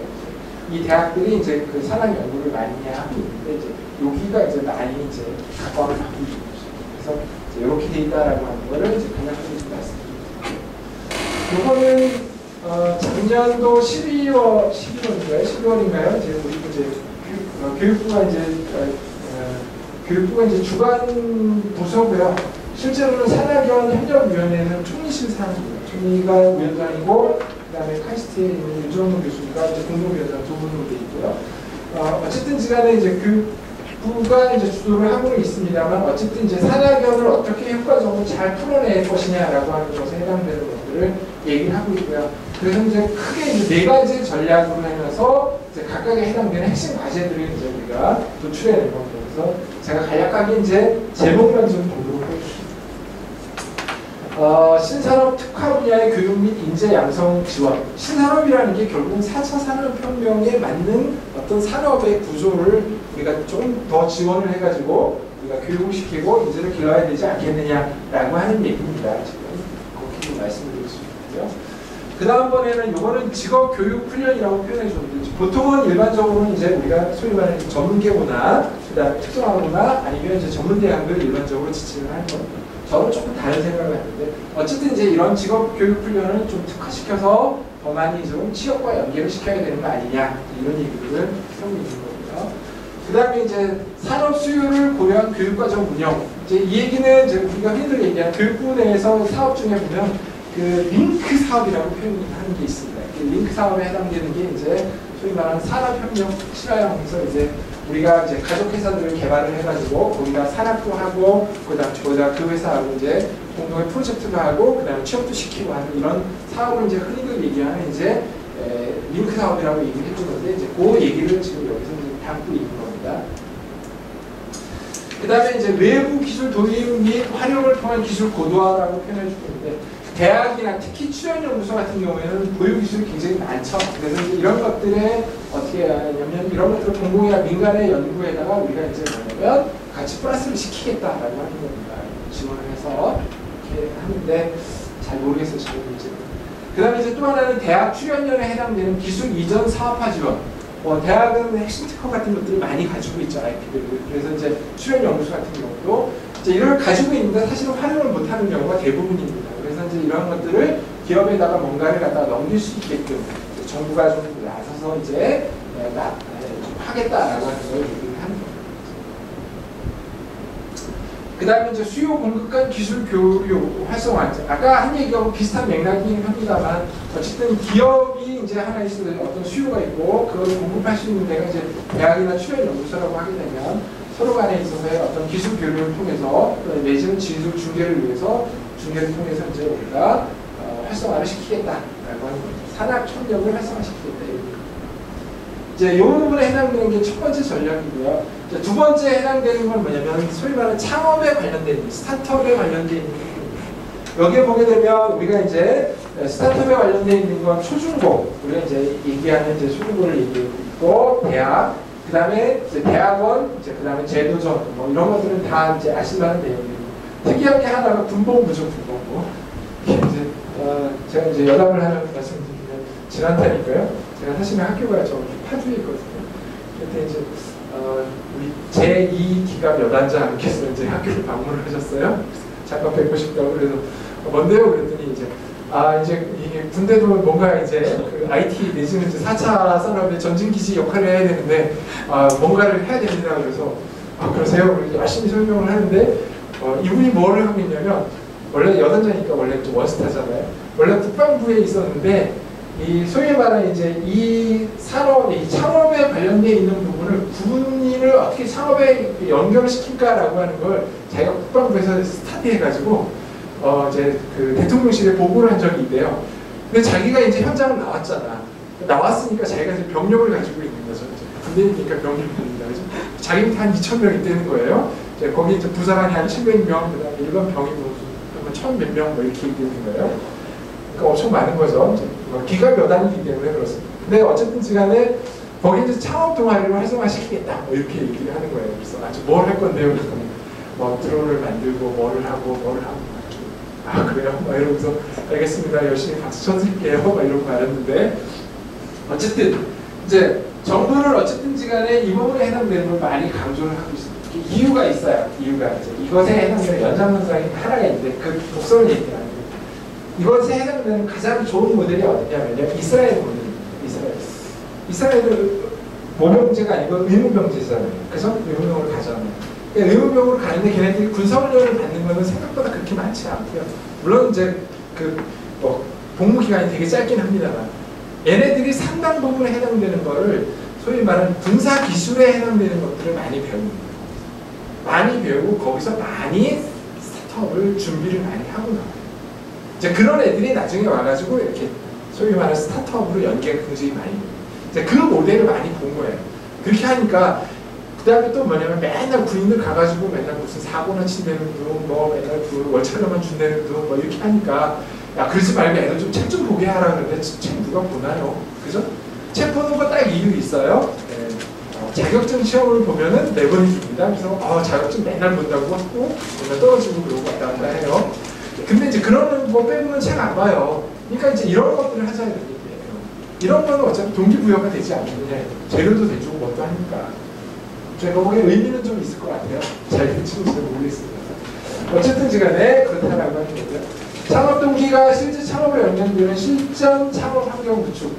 이 대학들이 이제 그 산학 연구를 많이 하고 있는데 이제 여기가 이제 많이 이제 각광을 받고 있는 거죠. 그래서 이제 이렇게 돼 있다라고 하는 거를 이제 간략하게 좀 말씀드립니다. 이거는 작년도 12월인가요? 이제 우리 이제 교육부가 이제 주관 부서고요. 실제로는 산학연 협력위원회는 총리실 사람입니다. 총리가 위원장이고, 그다음에 카이스트에 있는 유정문 교수가 이제 공동위원장 두 분으로 돼 있고요. 어쨌든 시간에 이제 교육부가 이제 주도를 하고는 있습니다만, 어쨌든 이제 산학연을 어떻게 효과적으로 잘 풀어낼 것이냐라고 하는 것에 해당되는 것들을 얘기를 하고 있고요. 그래서 이제 크게 이제 4가지 전략으로 하면서 이제 각각에 해당되는 핵심 과제들을 이제 우리가 도출해낸 겁니다. 그래서 제가 간략하게 이제 제목만 좀 공부를 해주십니다. 신산업 특화 분야의 교육 및 인재 양성 지원. 신산업이라는 게 결국은 4차 산업혁명에 맞는 어떤 산업의 구조를 우리가 좀 더 지원을 해가지고 우리가 교육을 시키고 인재를 길러야 되지 않겠느냐라고 하는 얘기입니다. 지금 그렇게 말씀드릴 수 있고요. 그 다음번에는 이거는 직업교육훈련이라고 표현해 줬는데, 보통은 일반적으로는 이제 우리가 소위 말하는 전문계고나 그다음에 특성화고나 아니면 이제 전문대학을 일반적으로 지칭을 하는 겁니다. 저는 조금 다른 생각을 하는데, 어쨌든 이제 이런 직업교육훈련을 좀 특화시켜서 더 많이 좀 취업과 연계를 시켜야 되는 거 아니냐, 이런 얘기들을 하고 있는 거고요. 그 다음에 이제 산업 수요를 고려한 교육과정 운영. 이제 이 얘기는 이제 우리가 흔히들 얘기하는 교육부 내에서 사업 중에 보면 그 링크 사업이라고 표현하는 게 있습니다. 그 링크 사업에 해당되는 게 이제 소위 말하는 산업협력 실화형에서 이제 우리가 이제 가족 회사들을 개발을 해가지고 거기다 산학도 하고 그다음 그 회사하고 이제 공동의 프로젝트도 하고 그다음에 취업도 시키고 하는 이런 사업을 이제 흔히들 얘기하는 이제 링크 사업이라고 얘기를 해주는데, 이제 그 얘기를 지금 여기서 이제 담고 있는 겁니다. 그 다음에 이제 외부 기술 도입 및 활용을 통한 기술 고도화라고 표현해 주고 있는데, 대학이나 특히 출연연구소 같은 경우에는 보유기술이 굉장히 많죠. 그래서 이제 이런 것들에 어떻게 하냐면 이런 것들을 공공이나 민간의 연구에다가 우리가 이제 뭐냐면 같이 플러스를 시키겠다라고 하는 겁니다. 지원을 해서 이렇게 하는데 잘 모르겠어요. 지금 이제. 그 다음에 이제 또 하나는 대학 출연연에 해당되는 기술 이전 사업화 지원. 대학은 핵심 특허 같은 것들을 많이 가지고 있죠. IP들을. 그래서 이제 출연연구소 같은 경우도 이제 이걸 가지고 있는데 사실은 활용을 못하는 경우가 대부분입니다. 그래서 이제 이런 것들을 기업에다가 뭔가를 갖다가 넘길 수 있게끔 정부가 좀 나서서 이제 좀 하겠다라고 하는 걸 얘기를 하는 겁니다. 그 다음에 이제 수요 공급 간 기술 교류 활성화. 아까 한 얘기하고 비슷한 맥락이긴 합니다만 어쨌든 기업이 이제 하나 있어서 어떤 수요가 있고 그걸 공급할 수 있는 데가 이제 대학이나 출연연구소라고 하게 되면 서로 간에 있어서의 어떤 기술 교류를 통해서 내지는 기술 중개를 위해서 중개를 통해서 이제 우리가 활성화를 시키겠다라고 하는 거죠. 산학 협력을 활성화시키겠다. 이제 이 부분에 해당되는 게 첫 번째 전략이고요. 이제 두 번째 해당되는 건 뭐냐면 소위 말하는 창업에 관련된 스타트업에 관련된 여기에 보게 되면 우리가 이제 스타트업에 관련된 있는 건 초중고 우리가 이제 얘기하는 이제 초중고를 얘기하고 있고 대학 그 다음에 대학원 그 다음에 제도전 뭐 이런 것들은 다 이제 아실만한 내용이고 특이한 게 하나가 군복무죠. 군복무. 이제 제가 이제 여담을 하나 말씀드리면 지난달이니까요. 제가 사실은 학교가 저 파주에 있거든요. 그때 이제 우리 제2기갑 여단장께서 이제 학교를 방문을 하셨어요. 잠깐 뵙고 싶다고 그래서 뭔데요? 그랬더니 이제 이제 이게 군대도 뭔가 이제 그 IT 내지는 이제 4차 산업의 전진기지 역할을 해야 되는데 뭔가를 해야 됩니다. 그래서 그러세요? 그래서 열심히 설명을 하는데 이분이 뭐를 하고 있냐면 원래 여단장이니까 원래 좀 원스타잖아요. 원래 국방부에 있었는데 이 소위 말하는 이제 이 산업, 이 창업에 관련되어 있는 부분을 군인을 어떻게 창업에 연결을 시킬까라고 하는 걸 자기가 국방부에서 스타디해가지고 이제 그 대통령실에 보고를 한 적이 있대요. 근데 자기가 이제 현장을 나왔잖아. 나왔으니까 자기가 이제 병력을 가지고 있는 거죠. 군대니까 병력이 됩니다. 그래서 자기한테 한 2,000명 있다는 거예요. 이제 거기 이제 부사관이 한 700명, 그다음에 일반 병이 뭐 1,000몇 명 뭐 이렇게 있는 거예요. 그러니까 엄청 많은 거죠. 기갑 여단이기 때문에 그렇습니다. 근데 어쨌든 시간에 거기 이제 창업 동아리를 활성화시키겠다 뭐 이렇게 얘기를 하는 거예요. 그래서 뭘 할 건데요? 뭐 드론을 만들고 뭐를 하고 그래요? 막 이러면서 알겠습니다. 열심히 박수 쳐드릴게요. 막 이러고 말했는데 어쨌든 이제 정부는 어쨌든지 간에 이 부분에 해당되는 걸 많이 강조를 하고 있습니다. 이유가 있어요. 이유가 이제 이것에 해당되는 연장선상이 하나가 있는데 그 독서를 얘기하는 거예요. 이것에 해당되는 가장 좋은 모델이 어디냐면요. 이스라엘 모델입니다. 이스라엘은 모병제가 아니고 의무병제잖아요. 그래서 의무병으로 가잖아요. 의무병으로 가는데 걔네들이 군사훈련을 받는 거는 생각보다 그렇게 많지 않고요. 물론 이제 복무 기간이 되게 짧긴 합니다만 얘네들이 상당 부분에 해당되는 거를 소위 말하는 군사 기술에 해당되는 것들을 많이 배웁니다. 많이 배우고 거기서 많이 스타트업을 준비를 많이 하고 나와요. 이제 그런 애들이 나중에 와가지고 이렇게 소위 말하는 스타트업으로 연계가 굉장히 많이 돼요. 이제 그 모델을 많이 본 거예요. 그렇게 하니까 그 다음에 또 뭐냐면 맨날 군인들 가가지고 맨날 무슨 사고나 친다는 둥, 뭐 맨날 그 월차료만 준다는 둥, 뭐 이렇게 하니까 야 그러지 말고 애들 좀 책 좀 보게 하라 그러는데 책 누가 보나요? 그죠? 책 보는 거 딱 이유 있어요. 네. 자격증 시험을 보면은 매번 줍니다. 그래서 자격증 맨날 본다고 하고 맨날 떨어지고 그러고 왔다 갔다 해요. 근데 이제 그런 거 빼고는 책 안 봐요. 그러니까 이제 이런 것들을 하자는 얘기예요. 이런 거는 어차피 동기부여가 되지 않느냐. 재료도 대주고 뭣도 하니까. 제가 보기엔 의미는 좀 있을 것 같아요. 잘 될지도 잘 모르겠습니다. 어쨌든 시간에 그렇다라고 하는 거죠. 창업 동기가 실제 창업에 연관되는 실전 창업 환경 구축.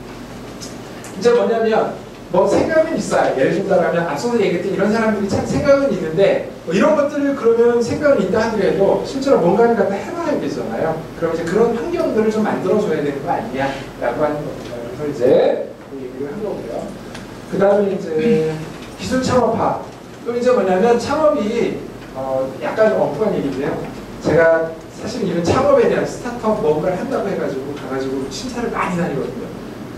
이제 뭐냐면 뭐 생각은 있어요. 예를 들자면 앞서서 얘기했던 이런 사람들이 참 생각은 있는데 이런 것들을 그러면 생각은 있다 하더라도 실제로 뭔가를 갖다 해봐야 되잖아요. 그럼 이제 그런 환경들을 좀 만들어줘야 되는 거 아니냐 라고 하는 겁니다. 그래서 이제 그 얘기를 한 거고요. 그 다음에 이제 기술 창업화. 또 이제 뭐냐면 창업이 약간 엉뚱한 얘기인데요. 제가 사실 이런 창업에 대한 스타트업 뭔가를 한다고 해가지고 가가지고 심사를 많이 다니거든요.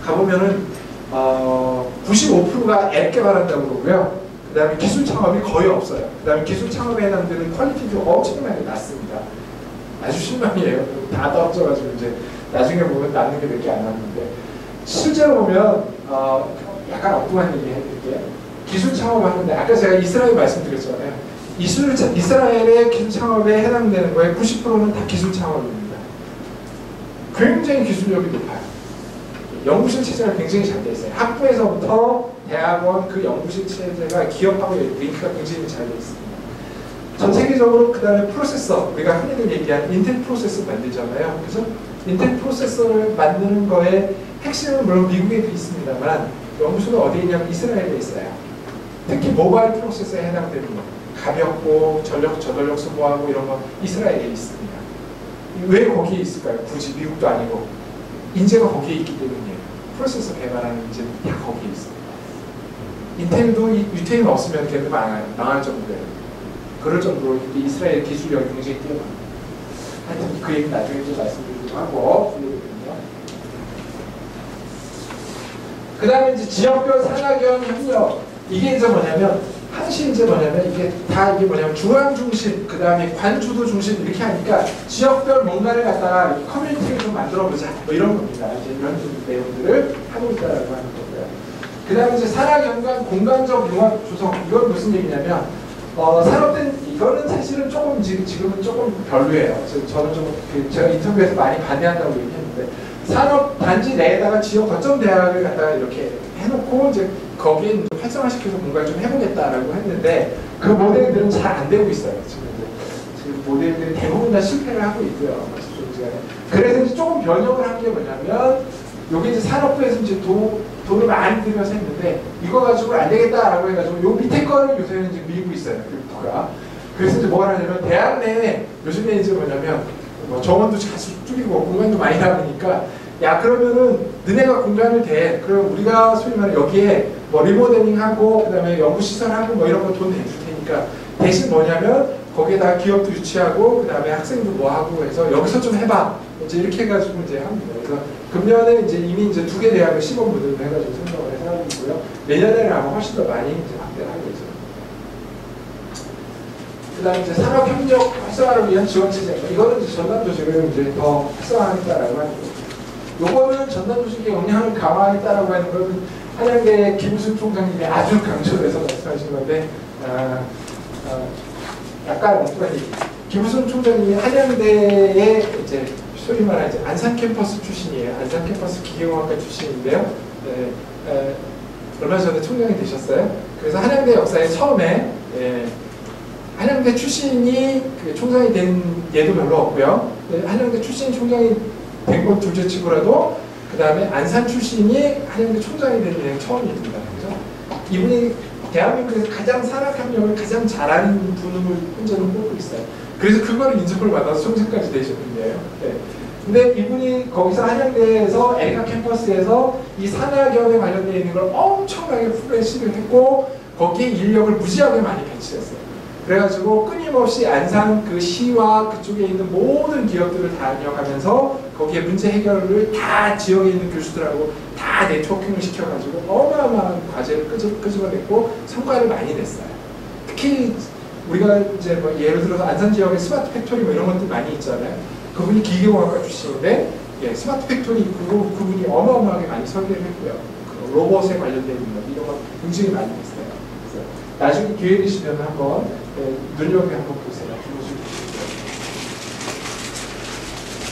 가보면은 95%가 앱 개발한다고 그러고요. 그 다음에 기술 창업이 거의 없어요. 그 다음에 기술 창업에 해당되는 퀄리티도 엄청나게 낮습니다. 아주 실망이에요. 다 떨어져가지고 이제 나중에 보면 남는 게 몇 개 안 남는데 실제로 보면 약간 엉뚱한 얘기 해드릴게요. 기술 창업을 하는데 아까 제가 이스라엘 말씀드렸잖아요. 이스라엘의 기술 창업에 해당되는 거에 90%는 다 기술 창업입니다. 굉장히 기술력이 높아요. 연구실 체제가 굉장히 잘 돼 있어요. 학부에서부터 대학원 그 연구실 체제가 기업하고 링크가 굉장히 잘 돼 있습니다. 전 세계적으로 그 다음에 프로세서, 우리가 흔히들 얘기하는 인텔 프로세서 만들잖아요. 그래서 인텔 프로세서를 만드는 거에 핵심은 물론 미국에도 있습니다만 연구소는 어디에 있냐면 이스라엘에 있어요. 특히 모바일 프로세서에 해당되는 거, 가볍고 저전력 소모하고 이런 거 이스라엘에 있습니다. 왜 거기에 있을까요? 굳이 미국도 아니고 인재가 거기에 있기 때문이에요. 프로세서 개발하는 인재는 다 거기에 있습니다. 인텔도 유태인 없으면 걔도 망할 정도예요. 그럴 정도로 이스라엘 기술력이 굉장히 뛰어납니다. 하여튼 그 얘기 나중에 좀 말씀드리기도 하고 그 다음에 이제 지역별 산학연 협력 이게 이제 뭐냐면 항시 이제 뭐냐면 이게 뭐냐면 중앙 중심 그 다음에 관주도 중심 이렇게 하니까 지역별 뭔가를 갖다가 커뮤니티를 좀 만들어 보자 뭐 이런 겁니다. 이제 이런 내용들을 하고 있다라고 하는 거고요. 그 다음에 이제 산학연관 공간적 융합 조성 이건 무슨 얘기냐면 산업된 이거는 사실은 조금 지금은 조금 별로예요. 저는 좀 제가 인터뷰에서 많이 반대한다고 얘기했는데 산업 단지 내에다가 지역 거점 대학을 갖다가 이렇게 해놓고 이제 거기에 활성화시켜서 뭔가를 좀 해보겠다라고 했는데 그 모델들은 잘 안 되고 있어요. 지금 모델들이 대부분 다 실패를 하고 있고요. 그래서 이제 조금 변형을 한 게 뭐냐면 여기 이제 산업부에서 이제 돈을 많이 들여서 했는데 이거 가지고 안 되겠다라고 해가지고 요 밑에 거를 요새는 이제 밀고 있어요. 교육부가. 그래서 이제 뭘 하냐면 대학 내에 요즘에 이제 뭐냐면 정원도 같이 줄이고 공간도 많이 남으니까 야 그러면은 너네가 공간을 대 그럼 우리가 소위 말해 여기에 뭐 리모델링하고 그 다음에 연구시설하고 뭐 이런 거 돈 내줄 테니까 대신 뭐냐면 거기에다가 기업도 유치하고 그 다음에 학생도 뭐 하고 해서 여기서 좀 해봐 이제 이렇게 해가지고 이제 합니다. 그래서 금년에 이제 이미 이제 2개 대학을 시범모델로 해가지고 생각을 해서 하고 있고요. 내년에는 아마 훨씬 더 많이 이제 확대를 하고 있어요. 그 다음에 이제 산업협력 활성화를 위한 지원 체제 이거는 이제 전담조직을 이제 더 활성화하겠다라고 하는 거죠. 요거는 전담조직의 역량을 강화하겠다라고 하는 건 한양대 김우순 총장님이 아주 강조해서 말씀하신 건데 약간 엉뚱한 얘기. 김우순 총장님이 한양대의 이제 소위 말하는 이제 안산 캠퍼스 출신이에요. 안산 캠퍼스 기계공학과 출신인데요. 얼마 전에 총장이 되셨어요. 그래서 한양대 역사에 처음에 한양대 출신이 그 총장이 된 예도 별로 없고요. 한양대 출신 총장이 된 건 둘째치고라도 그 다음에 안산 출신이 한양대 총장이 된 예는 처음입니다. 그래서 이분이 대한민국에서 가장 산학협력을 가장 잘하는 분을 현재는 뽑고 있어요. 그래서 그거를 인정을 받아서 총장까지 되셨는데요. 네. 근데 이분이 거기서 한양대에서 에리카 캠퍼스에서 이 산학연에 관련되어 있는 걸 엄청나게 프레시를 했고 거기에 인력을 무지하게 많이 배치했어요. 그래가지고 끊임없이 안산 그 시와 그쪽에 있는 모든 기업들을 다녀가면서 거기에 문제 해결을 다 지역에 있는 교수들하고 다 네트워킹을 시켜가지고 어마어마한 과제를 끄집어냈고 성과를 많이 냈어요. 특히 우리가 이제 뭐 예를 들어서 안산 지역에 스마트 팩토리 뭐 이런 것들 많이 있잖아요. 그분이 기계공학과 출신인데 스마트 팩토리 있고 그분이 어마어마하게 많이 설계를 했고요. 그 로봇에 관련된 것 이런 거 굉장히 많이 했어요. 그래서 나중에 기회 되시면 한번 눈여겨 한번 보세요.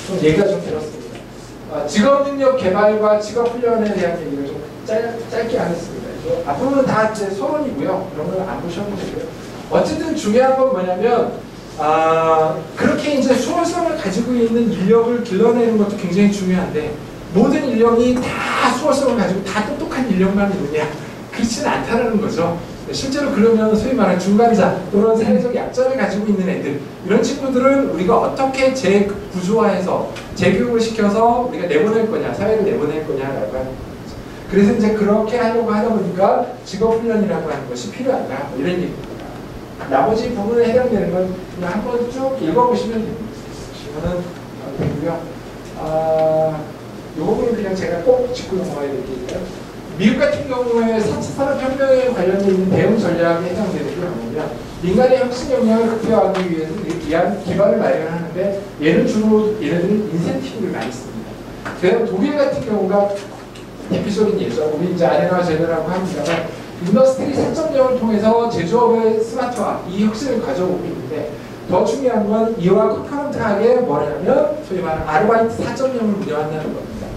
좀 얘기가 좀 들었습니다. 직업능력 개발과 직업훈련에 대한 얘기를 좀 짧게 하겠습니다. 앞으로는 다 이제 서론이고요. 그런 건 안 보셔도 되고요. 어쨌든 중요한 건 뭐냐면 그렇게 이제 수월성을 가지고 있는 인력을 길러내는 것도 굉장히 중요한데 모든 인력이 다 수월성을 가지고 다 똑똑한 인력만 있느냐 그렇지는 않다는 거죠. 실제로 그러면 소위 말하는 중간자 또는 사회적 약점을 가지고 있는 애들 이런 친구들은 우리가 어떻게 재구조화해서 재교육을 시켜서 우리가 내보낼 거냐 사회를 내보낼 거냐라고 하는 거죠. 그래서 이제 그렇게 하려고 하다 보니까 직업훈련이라고 하는 것이 필요하다 뭐 이런 얘기입니다. 나머지 부분에 해당되는 건 그냥 한번 쭉 읽어보시면 됩니다. 보시면은 되고요. 이 부분은 그냥 제가 꼭 짚고 넘어가야 될 게 있고요. 미국 같은 경우에 4차 산업혁명에 관련되어 있는 대응 전략에 해당되는 게 뭐냐면 민간의 혁신 역량을 극대화하기 위한 기반을 마련하는데 얘네들은 인센티브를 많이 씁니다. 그래서 독일 같은 경우가 대표적인 예죠. 우리 이제 아레나 제너라고 합니다만 인더스트리 4.0을 통해서 제조업의 스마트화 이 혁신을 가져오고 있는데 더 중요한 건 이와 컨커런트하게 뭐냐면 소위 말하는 아르바이트 4.0을 운영한다는 겁니다.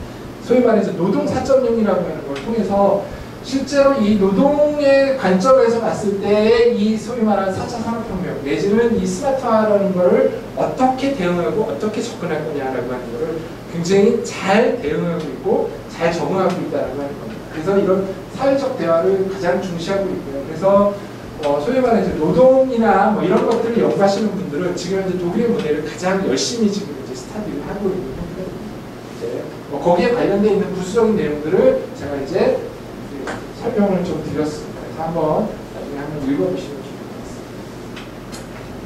소위 말해서 노동 4.0이라고 하는 걸 통해서 실제로 이 노동의 관점에서 봤을 때 이 소위 말하는 4차 산업혁명 내지는 이 스마트화라는 것을 어떻게 대응하고 어떻게 접근할 거냐라고 하는 것을 굉장히 잘 대응하고 있고 잘 적응하고 있다는 겁니다. 그래서 이런 사회적 대화를 가장 중시하고 있고요. 그래서 소위 말해서 노동이나 뭐 이런 것들을 연구하시는 분들은 지금 현재 독일의 모델을 가장 열심히 지금 이제 스타디를 하고 있는 형태입니다. 이제 거기에 관련되어 있는 부수적인 내용들을 제가 이제 설명을 좀 드렸습니다. 그래서 한번 나중에 한번 읽어보시면 좋겠습니다.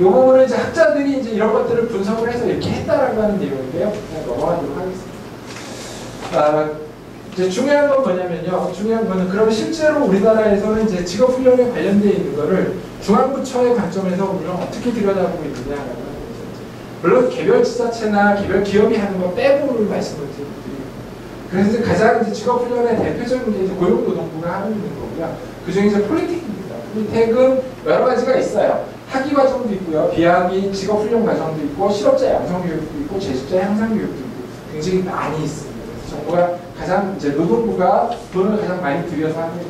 이 부분은 이제 학자들이 이제 이런 것들을 분석을 해서 이렇게 했다라고 하는 내용인데요. 그냥 넘어가도록 하겠습니다. 이제 중요한 건 뭐냐면요. 중요한 거는 그러면 실제로 우리나라에서는 이제 직업훈련에 관련되어 있는 거를 중앙부처의 관점에서 우리가 어떻게 들여다보고 있느냐라고 하는 거죠. 물론 개별 지자체나 개별 기업이 하는 거 빼고를 말씀을 드립니다. 그래서 가장 이제 직업훈련의 대표적인 게 이제 고용노동부가 하고 있는 거고요. 그 중에 이제 폴리텍입니다. 폴리텍은 여러 가지가 있어요. 학위 과정도 있고요. 비학위 직업훈련 과정도 있고 실업자 양성교육도 있고 재직자 향상교육도 있고 굉장히 많이 있습니다. 그래서 정부가 가장 이제 노동부가 돈을 가장 많이 들여서 하는 거예요.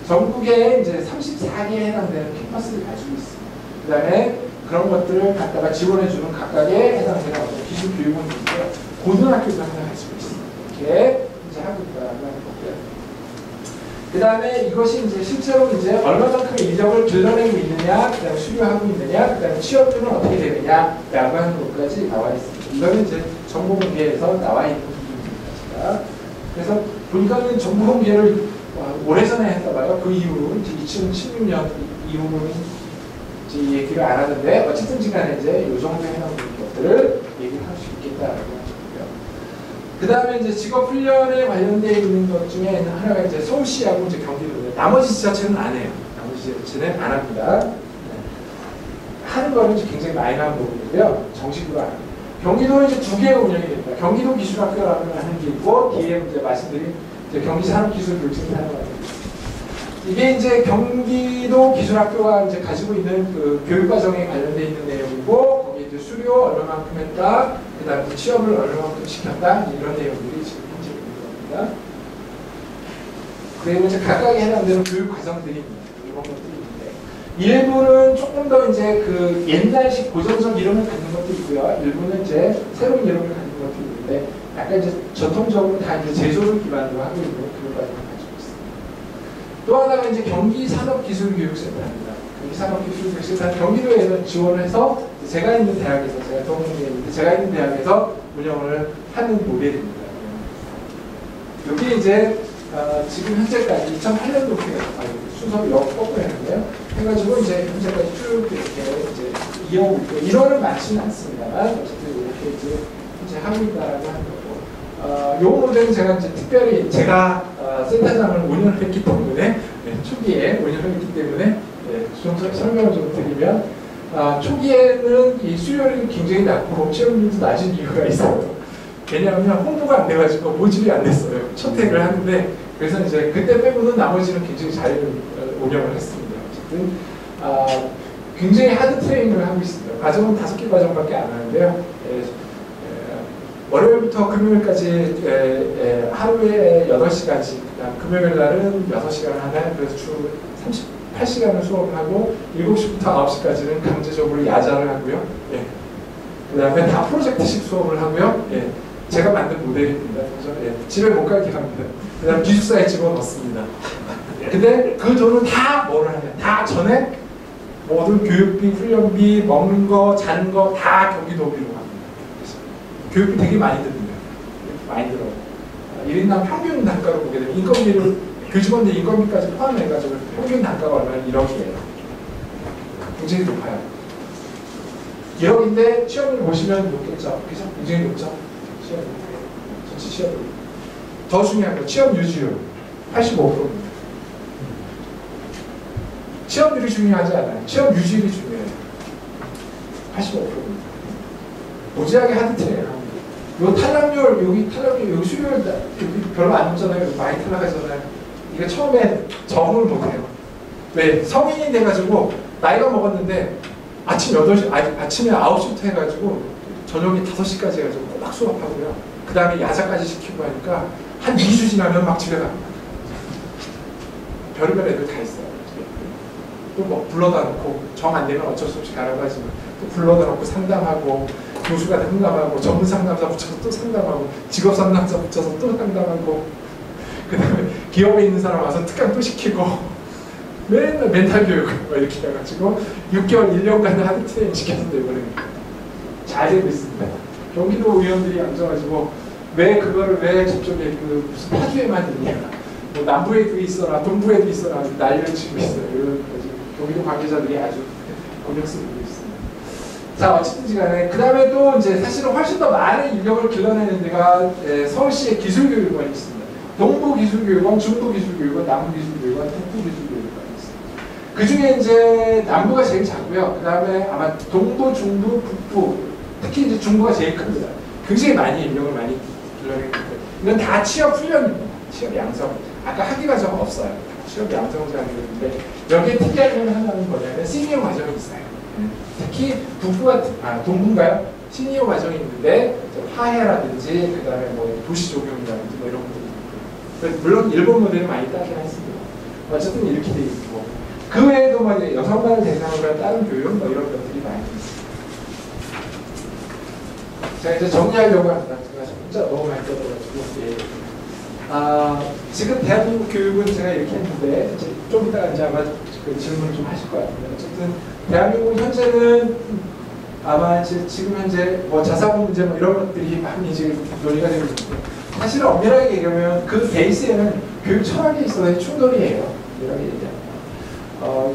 전국에 이제 34개에 해당되는 캠퍼스를 가지고 있습니다. 그 다음에 그런 것들을 갖다가 지원해주는 각각의 해당되는 어떤 기술 교육원도 있고요. 고등학교도 하나 가지고 있습니다. 이렇게 이제 하고 있다라는 거고요. 그 다음에 이것이 이제 실제로 이제 얼마만큼의 인력을 길러내고 있느냐, 그 다음에 수료하고 있느냐, 그 다음에 취업률은 어떻게 되느냐라고 하는 것까지 나와 있습니다. 이거는 이제 정보공개에서 나와 있는 부분입니다. 그래서 보니까는 정보공개를 오래전에 했다봐요. 그 이후로 이제 2016년 이후로는 이제 얘기를 안 하는데 어쨌든 간에 이제 이 정도 해놓은 것들을 얘기를 할 수 있겠다라고. 그 다음에 이제 직업훈련에 관련되어 있는 것 중에 하나가 이제 서울시하고 이제 경기도인데 나머지 지자체는 안 해요. 나머지 지자체는 안 합니다. 네. 하는 거는 이제 굉장히 마이너한 부분이고요. 정식으로 안 합니다. 경기도는 이제 두 개가 운영이 됩니다. 경기도 기술학교라는 하는 게 있고 뒤에 이제 말씀드린 이제 경기산업기술교육센터라는 거 이게 이제 경기도 기술학교가 이제 가지고 있는 그 교육과정에 관련되어 있는 내용이고 거기에 이제 수료 얼마만큼 했다. 그 다음에 취업을 얼마만큼 시켰다 이런 내용들이 지금 현재 있는 겁니다. 그리고 이제 각각에 해당되는 교육 과정들이 이런 것들이 있는데 일부는 조금 더 이제 그 옛날식 고전적 이름을 갖는 것도 있고요. 일부는 이제 새로운 이름을 갖는 것도 있는데 약간 이제 전통적으로 다 이제 제조를 기반으로 하고 있는 교육 과정을 가지고 있습니다. 또 하나가 이제 경기산업기술교육센터입니다. 경기산업기술교육센터 경기도에서 지원을 해서 제가 있는 대학에서 제가 동문에 있는데 제가 있는 대학에서 운영을 하는 모델입니다. 여기 이제 지금 현재까지 2008년도부터 순서를 꺾고 했는데요. 해가지고 이제 현재까지 쭉 이렇게 이제 이어오고 있고 인원은 많지는 않습니다만 어쨌든 이렇게 이제 현재 하고 있다라고 하는 거고. 요 모델은 제가 이제 특별히 제가 센터장을 5년을 했기 때문에 초기에 5년을 했기 때문에 좀 설명을 좀 드리면. 초기에는 이 수요율이 굉장히 낮고 취업률도 낮은 이유가 있어요. 왜냐하면 홍보가 안 돼가지고 모집이 안 됐어요. 첫 해를 하는데 그래서 이제 그때 빼고는 나머지는 굉장히 잘 운영을 했습니다. 어쨌든 굉장히 하드 트레이닝을 하고 있습니다. 과정은 5개 과정밖에 안 하는데요. 월요일부터 금요일까지 하루에 8시간씩 금요일 날은 6시간을 하나요? 그래서 주 8시간을 수업을 하고 7시부터 9시까지는 강제적으로 야자를 하고요. 예. 그 다음에 다 프로젝트식 수업을 하고요. 예. 제가 만든 모델입니다. 그래서 예. 집에 못 가게 합니다. 그 다음에 기숙사에 집어넣습니다. 근데 그 돈은 다 뭐를 하냐. 다 전에 모든 교육비, 훈련비, 먹는 거, 자는 거 다 경기도비로 합니다. 교육비 되게 많이 듭니다. 많이 들어요. 1인당 평균 단가로 보게 되면 인건비를 교직원들 인건비까지 포함해가지고 평균 단가가 얼마나 1억이에요. 굉장히 높아요. 1억인데 취업률 보시면 높겠죠. 그죠? 굉장히 높죠. 취업률. 전체 취업률. 더 중요한 건 취업 유지율 85%입니다. 취업률이 중요하지 않아요. 취업 유지율이 중요해요. 85%입니다. 무지하게 하드트예요. 요 탈락률, 여기 수료율, 여기 별로 안 높잖아요. 여기 많이 탈락하잖아요. 이게 처음에 적응을 못해요. 왜? 성인이 돼가지고, 나이가 먹었는데, 아침에 9시부터 해가지고, 저녁에 5시까지 해가지고 꼬박 수업하고요. 그 다음에 야자까지 시키고 하니까, 한 2주 지나면 막 집에 갑니다. 별의별 애들 다 있어요. 또 뭐 불러다 놓고, 정 안 되면 어쩔 수 없이 가라고 하지만, 또 불러다 놓고 상담하고, 교수가 상담하고, 전문 상담사 붙여서 또 상담하고, 직업 상담사 붙여서 또 상담하고, 그 다음에 기업에 있는 사람 와서 특강 또 시키고, 맨날 멘탈 교육을 이렇게 해가지고 6개월, 1년간 하드 트레이닝 시켰는데 이번에 잘 되고 있습니다. 경기도 의원들이 앉아가지고 왜 저쪽에 그 무슨 파주에만 있냐, 뭐 남부에도 있어라, 동부에도 있어라 난리를 치고 있어요. 이런 경기도 관계자들이 아주 곤욕 쓰고 있습니다. 자, 어쨌든지 간에 그 다음에 또 이제 사실은 훨씬 더 많은 인력을 길러내는 데가 서울시의 기술교육원이 있습니다. 동부기술교육원, 중부기술교육원, 남부기술교육원, 북부기술교육원이 있습니다. 그 중에 이제 남부가 제일 작고요. 그 다음에 아마 동부, 중부, 북부, 특히 이제 중부가 제일 큽니다. 굉장히 많이 인력을 많이 길러내는 거예요. 이건 다 취업 훈련입니다. 취업 양성. 아까 학위 과정 없어요. 취업 양성자들인데 여기에 특이한 건 하나는 뭐냐면 시니어 과정이 있어요. 특히 동부인가요? 시니어 과정이 있는데 화해라든지 그 다음에 뭐 도시 조경이라든지 뭐 이런 것들이 있고요. 물론 일본 모델을 많이 따긴 했습니다. 어쨌든 이렇게 돼 있고 그 외에도 뭐 여성만을 대상으로 한 다른 교육 뭐 이런 것들이 많이 있습니다. 자, 이제 정리하려고 합니다. 제가 진짜 너무 많이 떠들어가지고 지금 대한민국 교육은 제가 이렇게 했는데 좀 이따가 이제 아마 그 질문을 좀 하실 것 같은데 어쨌든 대한민국 현재는 아마 이제 지금 현재 뭐 자사고 문제 뭐 이런 것들이 많이 지금 논의가 되고 있는데 사실 엄밀하게 얘기하면 그 베이스에는 교육 철학에 있어서의 충돌이에요. 엄밀하게 얘기하면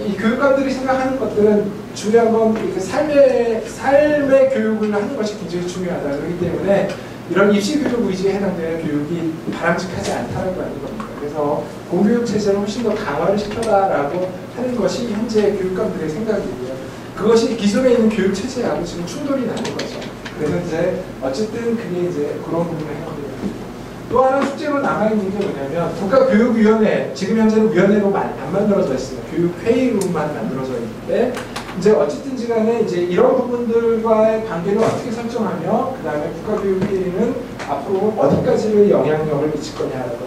이 교육감들이 생각하는 것들은 중요한 건 삶의 교육을 하는 것이 굉장히 중요하다. 그렇기 때문에 이런 입시교육 위주에 해당되는 교육이 바람직하지 않다는 거 아닙니까? 그래서 공교육 체제를 훨씬 더 강화를 시켜라라고 하는 것이 현재 교육감들의 생각이고요. 그것이 기존에 있는 교육 체제하고 지금 충돌이 나는 거죠. 그래서 이제 어쨌든 그게 이제 그런 부분을 해결됩니다. 또 하나 숙제로 남아있는 게 뭐냐면 국가교육위원회, 지금 현재는 위원회로 안 만들어져 있습니다. 교육회의로만 만들어져 있는데 이제 어쨌든지 간에 이제 이런 부분들과의 관계를 어떻게 설정하며 그 다음에 국가교육회의는 앞으로 어디까지 영향력을 미칠 거냐라는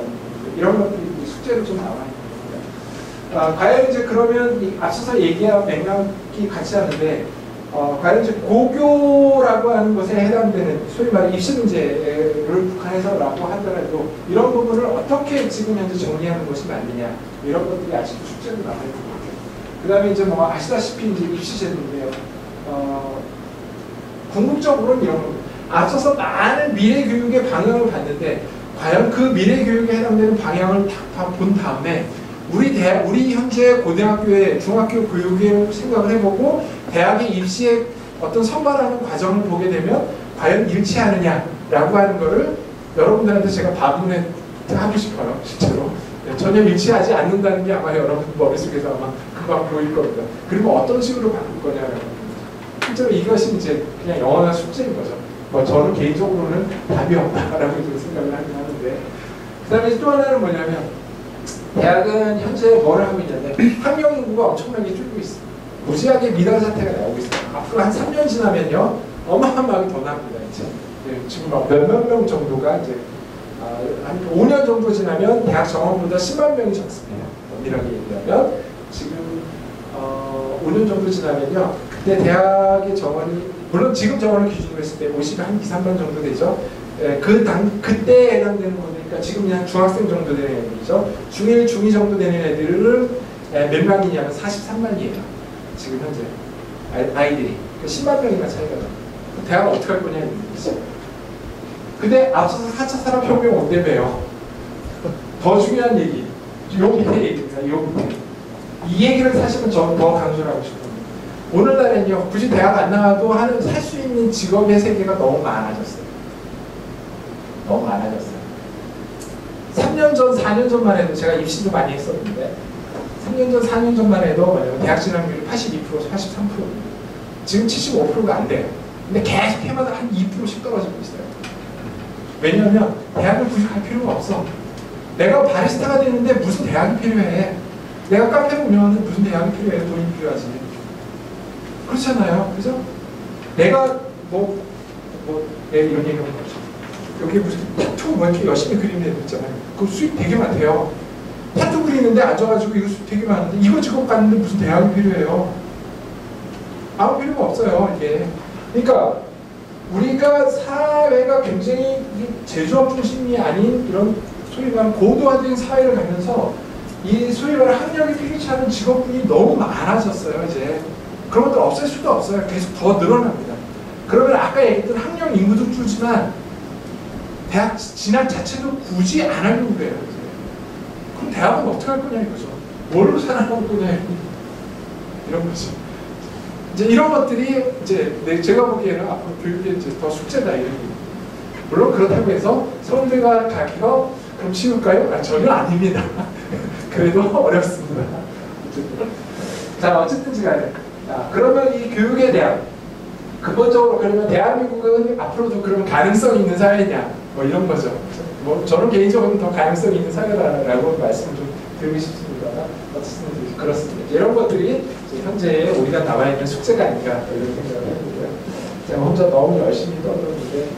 이런 것들이 숙제로 좀 나와 있는 겁니다. 과연 이제 그러면 앞서서 얘기한 맥락이 같지 않은데 과연 이제 고교라고 하는 것에 해당되는 소위 말해 입시 문제를 북한에서라고 하더라도 이런 부분을 어떻게 지금 현재 정리하는 것이 맞느냐 이런 것들이 아직도 숙제로 남아 있는 거죠. 그 다음에 이제 뭐 아시다시피 이제 입시제도인데요. 궁극적으로는 이런 겁니다. 앞서서 많은 미래 교육의 방향을 봤는데 과연 그 미래 교육에 해당되는 방향을 다 본 다음에 우리 현재 고등학교의 중학교 교육을 생각을 해보고 대학의 입시에 어떤 선발하는 과정을 보게 되면 과연 일치하느냐라고 하는 거를 여러분들한테 제가 반문을 하고 싶어요. 실제로 전혀 일치하지 않는다는 게 아마 여러분 머릿속에서 아마 금방 보일 겁니다. 그리고 어떤 식으로 바꿀 거냐라고 실제로 이것이 이제 그냥 영원한 숙제인 거죠. 뭐 저는 개인적으로는 답이 없다라고 생각을 하긴 하는데 그 다음에 또 하나는 뭐냐면 대학은 현재 뭘 하고 있냐면 학령 인구가 엄청나게 줄고 있습니다. 무지하게 미달 사태가 나오고 있어요. 앞으로 한 3년 지나면요 어마어마하게 더 나옵니다. 이제 지금 몇몇 명 정도가 이제 한 5년 정도 지나면 대학 정원보다 10만 명이 적습니다. 엄밀하게 얘기하면 지금 5년 정도 지나면요 그때 대학의 정원이 물론 지금 정원을 기준으로 했을 때 50이 한 2, 3만 정도 되죠. 그때에 해당되는 거니까 지금 그냥 중학생 정도 되는 애들이죠. 중1, 중2 정도 되는 애들은 몇 명이냐면 43만이에요. 지금 현재 아이들이 10만 명이나 차이가 나요. 대학은 어떻게 할 거냐 이거죠. 근데 앞서서 4차 산업혁명 온다며요. 더 중요한 얘기, 요 밑에 얘기입니다. 요 밑에. 이 얘기를 사실은 저는 더 강조를 하고 싶어요. 오늘날엔요 굳이 대학 안 나와도 할 수 있는 직업의 세계가 너무 많아졌어요. 너무 많아졌어요. 3년 전, 4년 전만 해도 제가 입시도 많이 했었는데 3년 전, 4년 전만 해도 만약에 대학 진학률이 82%, 83%입니다. 지금 75%가 안 돼요. 근데 계속 해마다 한 2%씩 떨어지고 있어요. 왜냐하면 대학을 굳이 갈 필요가 없어. 내가 바리스타가 되는데 무슨 대학이 필요해? 내가 카페 운영하는 무슨 대학이 필요해? 돈이 필요하지. 그렇잖아요. 그죠? 내가 내가 이런 얘기하는 거죠. 여기 무슨 타투 뭐 이렇게 열심히 그리는 애들 있잖아요. 그 수입 되게 많대요. 타투 그리는데 앉아가지고 이거 수입 되게 많은데 이거 직업 갔는데 무슨 대학이 필요해요? 아무 필요가 없어요. 이게. 그러니까 우리가 사회가 굉장히 제조업 중심이 아닌 이런 소위 말하는 고도화된 사회를 가면서 이 소위 말하는 학력이 필요치 않은 직업군이 너무 많아졌어요. 이제 그런 것들 없앨 수도 없어요. 계속 더 늘어납니다. 그러면 아까 얘기했던 학령 인구도 줄지만 대학 진학 자체도 굳이 안 하려고 그래요. 이제. 그럼 대학은 어떻게 할 거냐 이거죠. 뭘로 살아갈 거냐 이런 거죠. 이제 이런 것들이 이제 제가 보기에는 앞으로 교육에 이제 더 숙제다 이런 얘기. 물론 그렇다고 해서 서울대가 가기가 그럼 쉬울까요? 아, 전혀 아닙니다. 그래도 어렵습니다. 자, 어쨌든지 간에. 자, 그러면 이 교육에 대한 근본적으로 그러면 대한민국은 앞으로도 그러면 가능성이 있는 사회냐? 뭐 이런 거죠. 뭐 저는 개인적으로 더 가능성이 있는 사회라고 말씀을 좀 드리고 싶습니다만 어쨌든 그렇습니다. 이런 것들이 현재 우리가 나와 있는 숙제가 아닌가 이런 생각을 해보고요. 제가 혼자 너무 열심히 떠드는데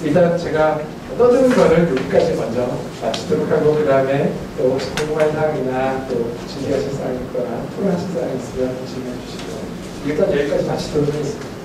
일단 제가 떠드는 거를 여기까지 먼저 마치도록 하고 그 다음에 또 혹시 궁금한 사항이나 또 준비하실 사항이 있거나 토론하실 사항이 있으면 질문해 주시고 일단 여기까지 마치도록 하겠습니다.